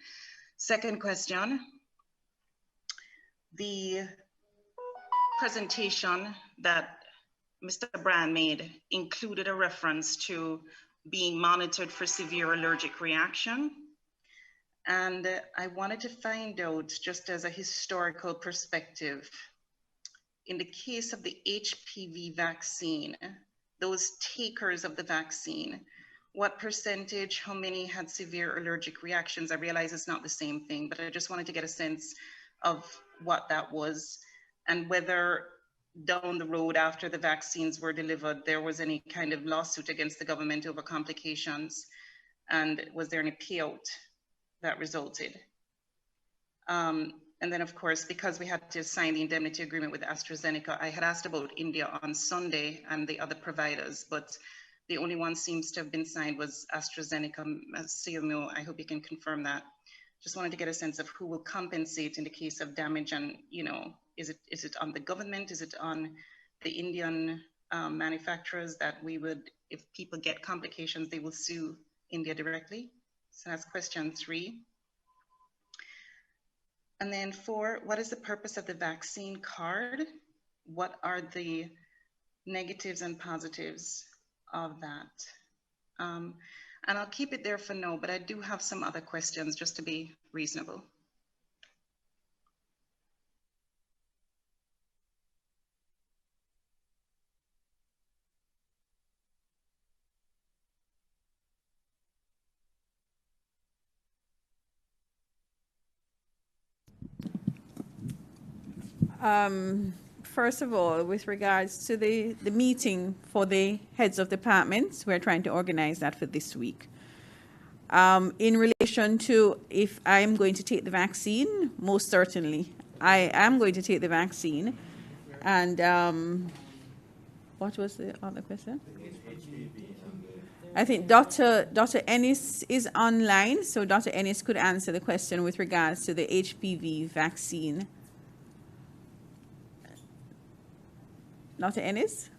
Second question, the presentation that Mr. Brand made included a reference to being monitored for severe allergic reaction. And I wanted to find out, just as a historical perspective, in the case of the HPV vaccine, those takers of the vaccine, what percentage, how many had severe allergic reactions? I realize it's not the same thing, but I just wanted to get a sense of what that was and whether down the road after the vaccines were delivered, there was any kind of lawsuit against the government over complications, and was there any payout that resulted. And then of course, because we had to sign the indemnity agreement with AstraZeneca, I had asked about India on Sunday and the other providers, but the only one seems to have been signed was AstraZeneca. CMO, I hope you can confirm that. Just wanted to get a sense of who will compensate in the case of damage, and is it on the government? Is it on the Indian manufacturers that we would, if people get complications, they will sue India directly? So that's question 3. And then 4, what is the purpose of the vaccine card? What are the negatives and positives of that? And I'll keep it there for now, but I do have some other questions just to be reasonable. First of all, with regards to the meeting for the heads of departments, we're trying to organize that for this week. In relation to if I'm going to take the vaccine, most certainly. I am going to take the vaccine. And what was the other question? I think Dr. Ennis is online, so Dr. Ennis could answer the question with regards to the HPV vaccine. Dr. Ennis?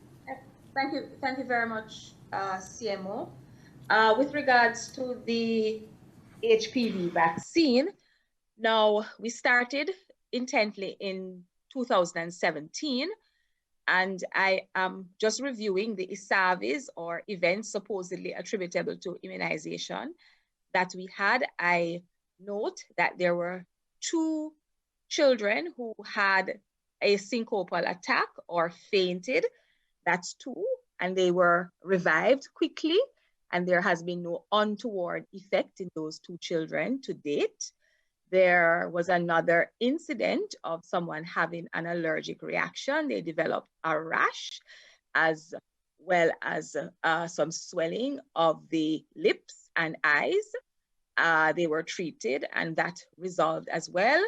Thank you very much, CMO. With regards to the HPV vaccine, now we started intently in 2017, and I am just reviewing the ISAVIs, or events supposedly attributable to immunization, that we had. I note that there were 2 children who had a syncopal attack or fainted. That's 2, and they were revived quickly, and there has been no untoward effect in those 2 children to date. There was another incident of someone having an allergic reaction. They developed a rash, as well as some swelling of the lips and eyes. They were treated, and that resolved as well.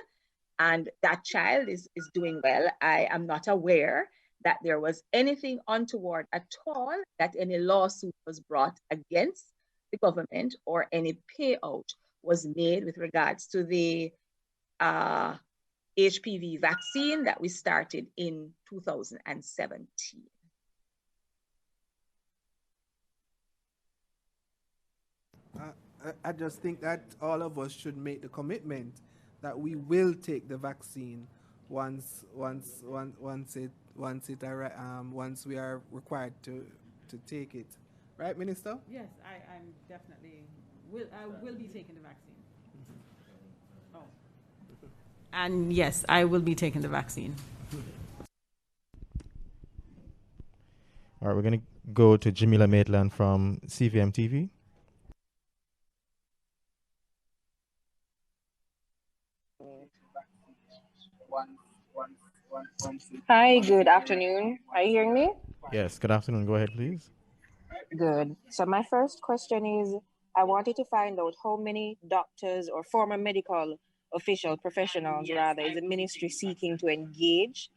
And that child is doing well. I am not aware that there was anything untoward at all, that any lawsuit was brought against the government or any payout was made with regards to the HPV vaccine that we started in 2017. I just think that all of us should make the commitment that we will take the vaccine once we are required to take it, right, Minister? Yes, I'm definitely I will be taking the vaccine. Oh. And yes, I will be taking the vaccine. All right, we're going to go to Jamila Maitland from CVM TV. Hi, good afternoon. Are you hearing me? Yes, good afternoon. Go ahead, please. Good. So my first question is, I wanted to find out how many doctors or former medical professionals rather, is the ministry seeking to engage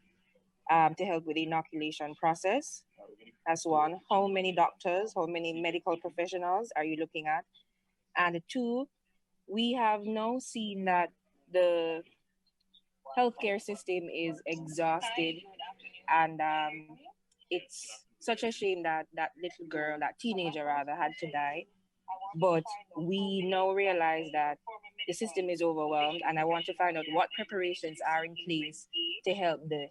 to help with the inoculation process? That's one. How many doctors, how many medical professionals are you looking at? And two, we have now seen that the healthcare system is exhausted, and it's such a shame that that little girl, that teenager rather, had to die. But we now realize that the system is overwhelmed, and I want to find out what preparations are in place to help the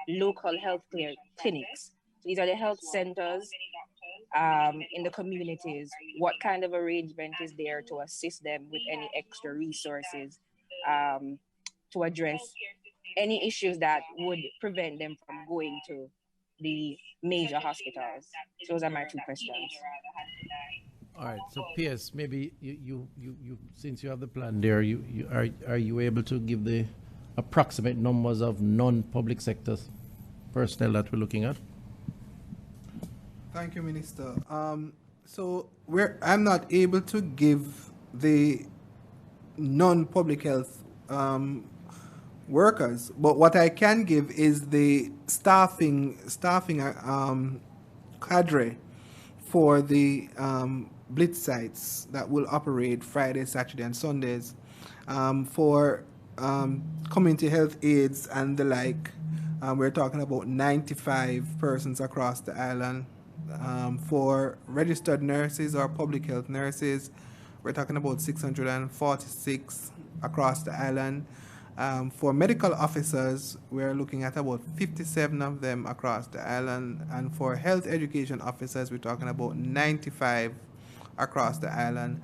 local healthcare clinics. So these are the health centers in the communities. What kind of arrangement is there to assist them with any extra resources to address any issues that would prevent them from going to the major hospitals? So those are my two questions. All right. So, PS, maybe you since you have the plan there, are you able to give the approximate numbers of non-public sector personnel that we're looking at? Thank you, Minister. So I'm not able to give the non-public health workers, but what I can give is the staffing cadre for the Blitz sites that will operate Friday, Saturday, and Sundays for community health aides and the like. We're talking about 95 persons across the island. For registered nurses or public health nurses, we're talking about 646 across the island. For medical officers, we're looking at about 57 of them across the island. And for health education officers, we're talking about 95 across the island,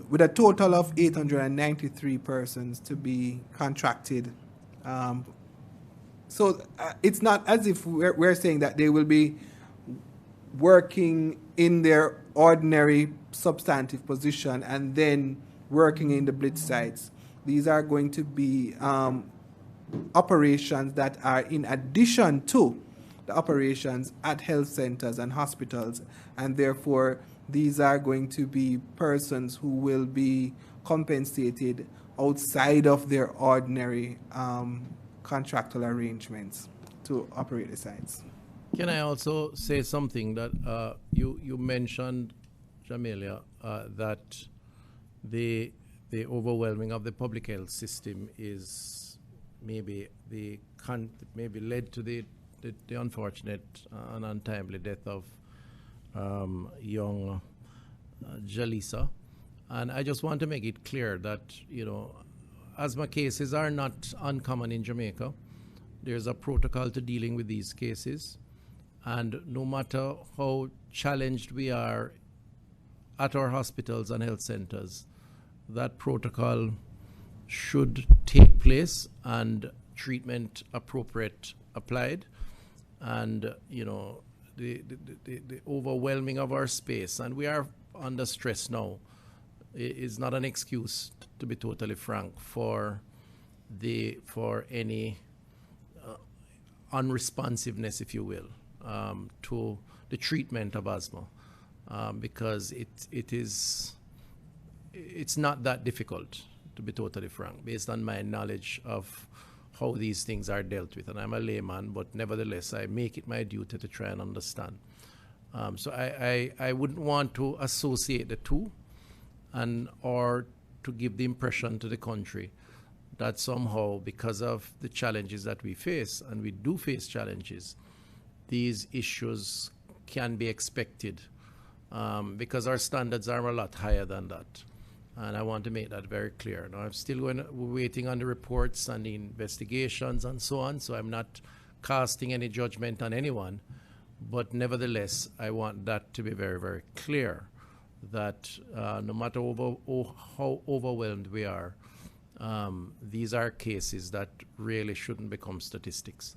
with a total of 893 persons to be contracted. So it's not as if we're saying that they will be working in their ordinary substantive position and then working in the Blitz sites. These are going to be operations that are in addition to the operations at health centers and hospitals, and therefore these are going to be persons who will be compensated outside of their ordinary contractual arrangements to operate the sites. Can I also say something that you mentioned, Jamelia, that the overwhelming of the public health system is maybe led to the unfortunate and untimely death of young Jalisa. And I just want to make it clear that, asthma cases are not uncommon in Jamaica. There's a protocol to dealing with these cases. And no matter how challenged we are at our hospitals and health centers, that protocol should take place and treatment appropriate applied. And, the overwhelming of our space, and we are under stress now, is not an excuse, to be totally frank, for any unresponsiveness, if you will, to the treatment of asthma, because it's not that difficult, to be totally frank, based on my knowledge of how these things are dealt with. And I'm a layman, but nevertheless, I make it my duty to try and understand. So I wouldn't want to associate the two, or to give the impression to the country that somehow, because of the challenges that we face, and we do face challenges, these issues can be expected, because our standards are a lot higher than that. And I want to make that very clear. Now, I'm still waiting on the reports and the investigations and so on, so I'm not casting any judgment on anyone. But nevertheless, I want that to be very, very clear, that no matter how overwhelmed we are, these are cases that really shouldn't become statistics.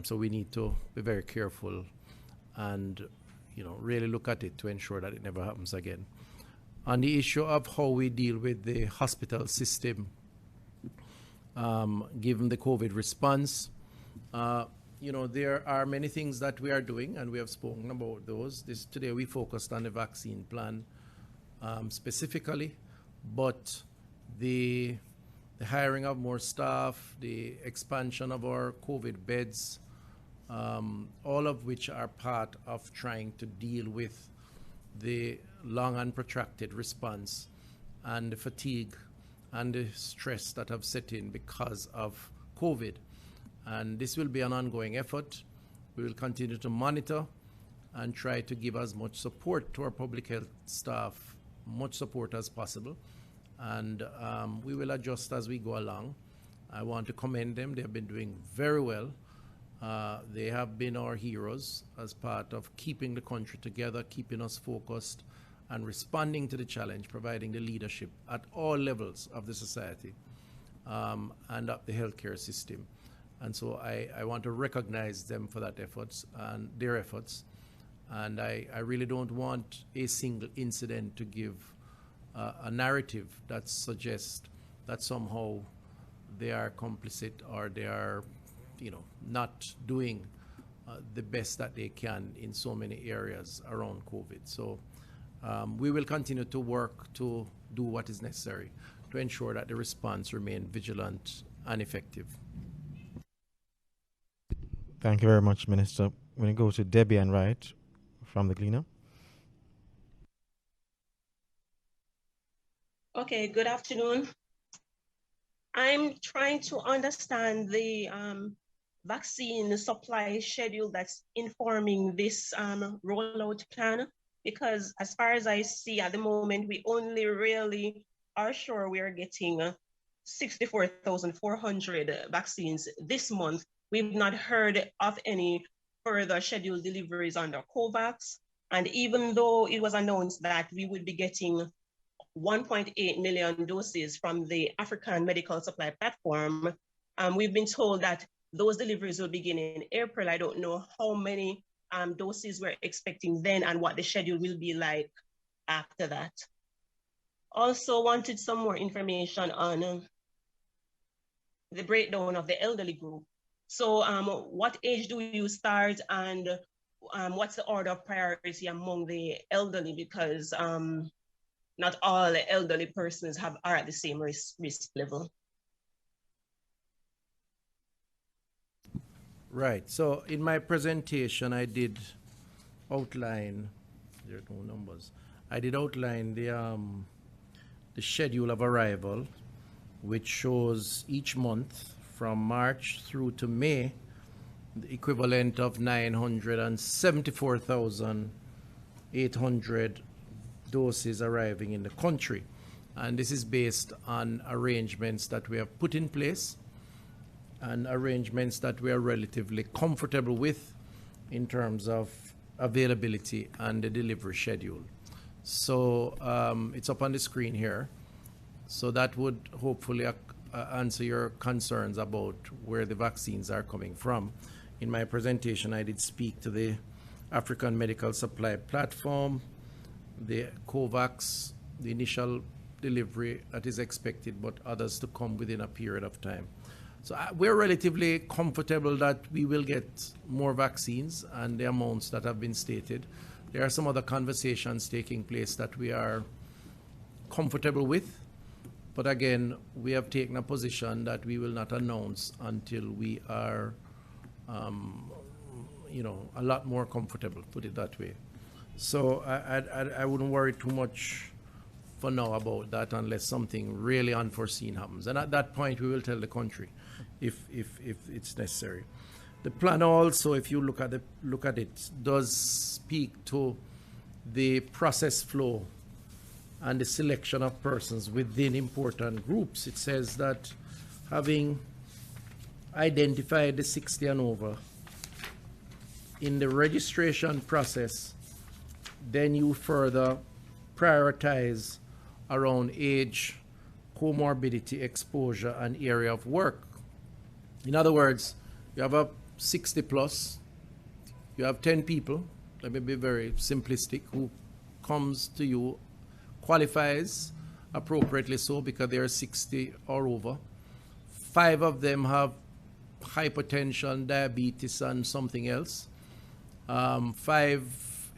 So we need to be very careful and really look at it to ensure that it never happens again. On the issue of how we deal with the hospital system, given the COVID response, you know, there are many things that we are doing, and we have spoken about those. Today we focused on the vaccine plan specifically, but the hiring of more staff, the expansion of our COVID beds, all of which are part of trying to deal with the long and protracted response and the fatigue and the stress that have set in because of COVID. And this will be an ongoing effort. We will continue to monitor and try to give as much support to our public health staff, much support as possible. And we will adjust as we go along. I want to commend them. They have been doing very well. They have been our heroes as part of keeping the country together, keeping us focused, and responding to the challenge, providing the leadership at all levels of the society and of the healthcare system. And so I want to recognize them for that efforts and their efforts. And I really don't want a single incident to give a narrative that suggests that somehow they are complicit or they are, you know, not doing the best that they can in so many areas around COVID. So we will continue to work to do what is necessary to ensure that the response remains vigilant and effective. Thank you very much, Minister. We're going to go to Debbie and Wright from the Gleaner. Okay, good afternoon. I'm trying to understand the vaccine supply schedule that's informing this rollout plan, because as far as I see at the moment, we only really are sure we are getting 64,400 vaccines this month. We've not heard of any further scheduled deliveries under COVAX. And even though it was announced that we would be getting 1.8 million doses from the African Medical Supply Platform, we've been told that those deliveries will begin in April. I don't know how many doses we're expecting then and what the schedule will be like after that. Also wanted some more information on the breakdown of the elderly group. So what age do you start, and what's the order of priority among the elderly? Because not all elderly persons are at the same risk level. Right. So in my presentation, I did outline, there are no numbers. I did outline the schedule of arrival, which shows each month from March through to May, the equivalent of 974,800 doses arriving in the country. And this is based on arrangements that we have put in place and arrangements that we are relatively comfortable with in terms of availability and the delivery schedule. So it's up on the screen here. So that would hopefully answer your concerns about where the vaccines are coming from. In my presentation, I did speak to the African Medical Supply Platform, the COVAX, the initial delivery that is expected, but others to come within a period of time. So we're relatively comfortable that we will get more vaccines and the amounts that have been stated. There are some other conversations taking place that we are comfortable with. But again, we have taken a position that we will not announce until we are, you know, a lot more comfortable, put it that way. So I wouldn't worry too much for now about that unless something really unforeseen happens. And at that point, we will tell the country if it's necessary. The plan also, if you look at it, does speak to the process flow and the selection of persons within important groups. It says that having identified the 60 and over in the registration process, then you further prioritize around age, comorbidity, exposure, and area of work. In other words, you have a 60 plus, you have 10 people, let me be very simplistic, who comes to you, qualifies appropriately so because they are 60 or over. 5 of them have hypertension, diabetes, and something else. 5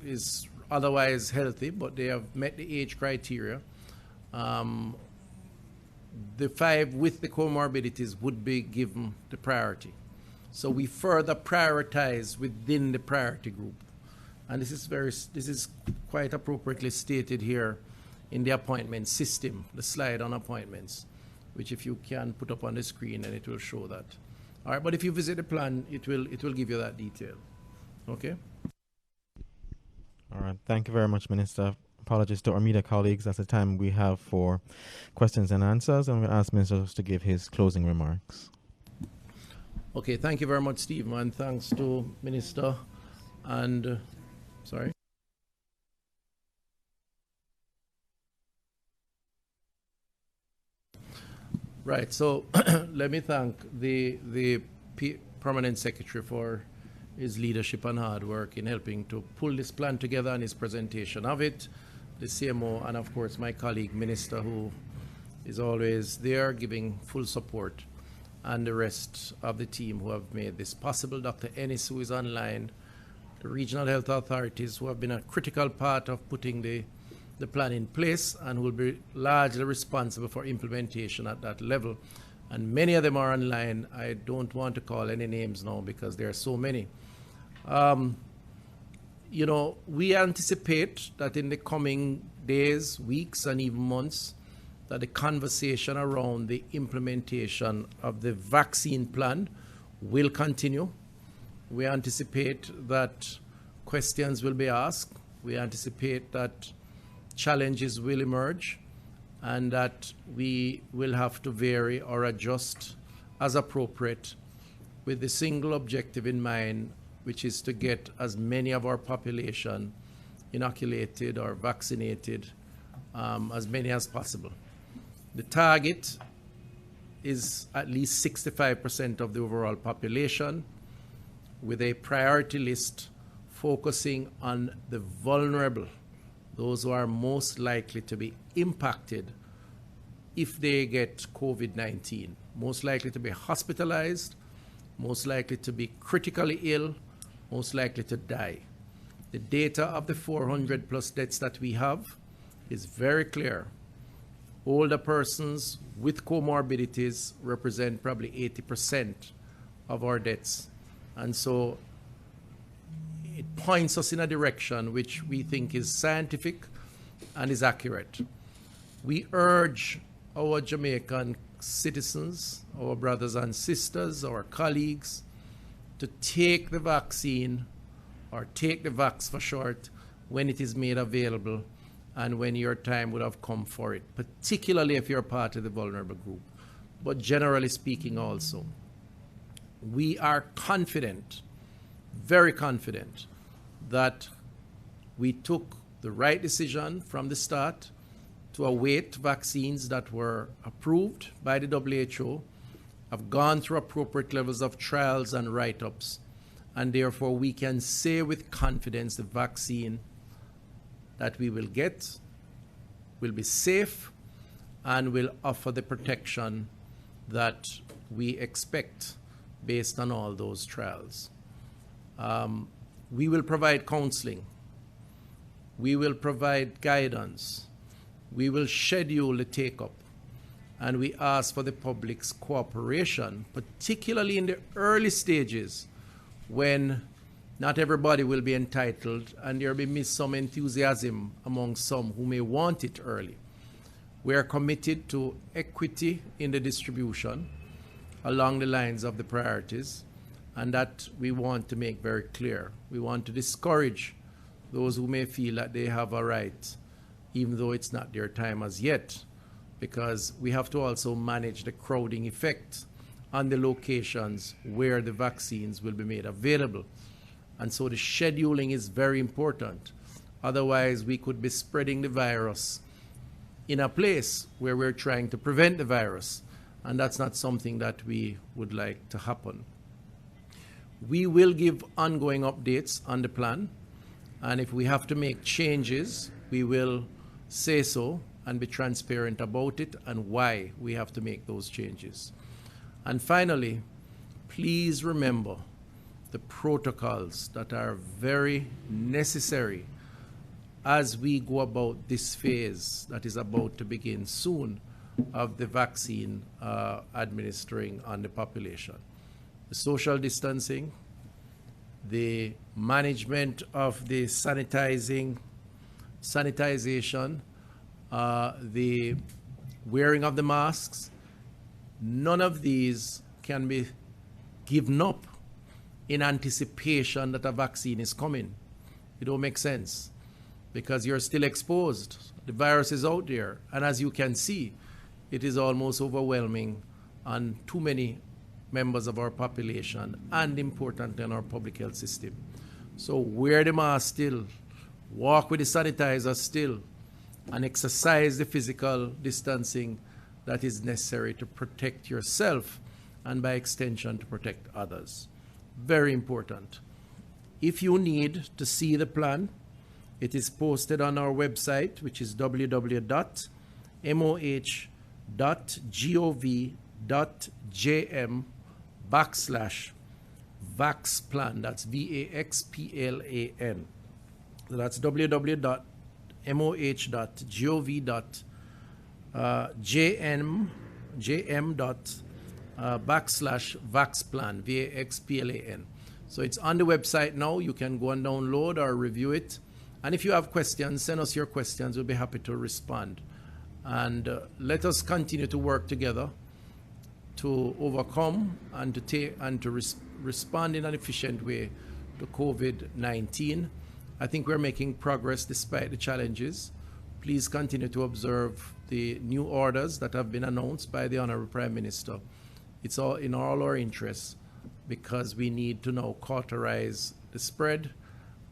is otherwise healthy, but they have met the age criteria. The 5 with the comorbidities would be given the priority. So we further prioritize within the priority group. And this is quite appropriately stated here in the appointment system, the slide on appointments, which if you can put up on the screen, and it will show that. All right, but if you visit the plan, it will give you that detail. Okay? All right, thank you very much, Minister. Apologies to our media colleagues. That's the time we have for questions and answers. I'm going to ask Minister to give his closing remarks. Okay, thank you very much, Steve, and thanks to Minister and, sorry. Right, so let me thank the Permanent Secretary for his leadership and hard work in helping to pull this plan together and his presentation of it, the CMO, and of course my colleague Minister, who is always there giving full support, and the rest of the team who have made this possible, Dr. Ennis, who is online, the regional health authorities who have been a critical part of putting the plan in place and will be largely responsible for implementation at that level. And many of them are online. I don't want to call any names now because there are so many. You know, we anticipate that in the coming days, weeks, and even months, that the conversation around the implementation of the vaccine plan will continue. We anticipate that questions will be asked. We anticipate that challenges will emerge, and that we will have to vary or adjust as appropriate, with the single objective in mind, which is to get as many of our population inoculated or vaccinated, as many as possible. The target is at least 65% of the overall population, with a priority list focusing on the vulnerable, those who are most likely to be impacted if they get COVID-19, most likely to be hospitalized, most likely to be critically ill, most likely to die. The data of the 400 plus deaths that we have is very clear. Older persons with comorbidities represent probably 80% of our deaths. And so it points us in a direction which we think is scientific and is accurate. We urge our Jamaican citizens, our brothers and sisters, our colleagues, to take the vaccine, or take the vax for short, when it is made available and when your time would have come for it, particularly if you're part of the vulnerable group, but generally speaking also. We are confident, very confident, that we took the right decision from the start to await vaccines that were approved by the WHO, have gone through appropriate levels of trials and write-ups, and therefore we can say with confidence the vaccine that we will get will be safe and will offer the protection that we expect based on all those trials. We will provide counseling. We will provide guidance. We will schedule the take-up. And we ask for the public's cooperation, particularly in the early stages when not everybody will be entitled and there will be some enthusiasm among some who may want it early. We are committed to equity in the distribution along the lines of the priorities, and that we want to make very clear. We want to discourage those who may feel that they have a right, even though it's not their time as yet, because we have to also manage the crowding effect on the locations where the vaccines will be made available. And so the scheduling is very important. Otherwise, we could be spreading the virus in a place where we're trying to prevent the virus, and that's not something that we would like to happen. We will give ongoing updates on the plan, and if we have to make changes, we will say so and be transparent about it and why we have to make those changes. And finally, please remember the protocols that are very necessary as we go about this phase that is about to begin soon of the vaccine administering on the population. The social distancing, the management of the sanitization, the wearing of the masks, none of these can be given up in anticipation that a vaccine is coming. It don't make sense because you're still exposed. The virus is out there, and as you can see, it is almost overwhelming on too many members of our population and importantly in our public health system. So wear the mask still, walk with the sanitizer still, and exercise the physical distancing that is necessary to protect yourself and by extension to protect others. Very important. If you need to see the plan, it is posted on our website, which is www.moh.gov.jm/VaxPlan. That's VAXPLAN. So that's www.moh.gov.jm/VaxPlan, VAXPLAN. So it's on the website now. You can go and download or review it. And if you have questions, send us your questions. We'll be happy to respond. And let us continue to work together to overcome and to respond in an efficient way to COVID-19. I think we're making progress despite the challenges. Please continue to observe the new orders that have been announced by the Honorable Prime Minister. It's all in all our interests because we need to now cauterize the spread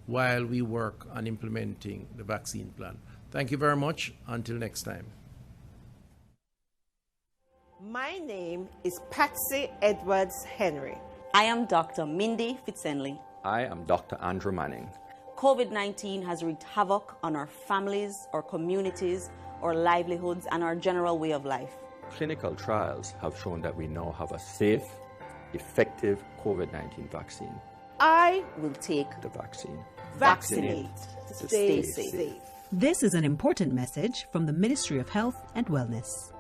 while we work on implementing the vaccine plan. Thank you very much. Until next time. My name is Patsy Edwards Henry. I am Dr. Mindy Fitzenley. I am Dr. Andrew Manning. COVID-19 has wreaked havoc on our families, our communities, our livelihoods, and our general way of life. Clinical trials have shown that we now have a safe, effective COVID-19 vaccine. I will take the vaccine. Vaccinate to stay safe. This is an important message from the Ministry of Health and Wellness.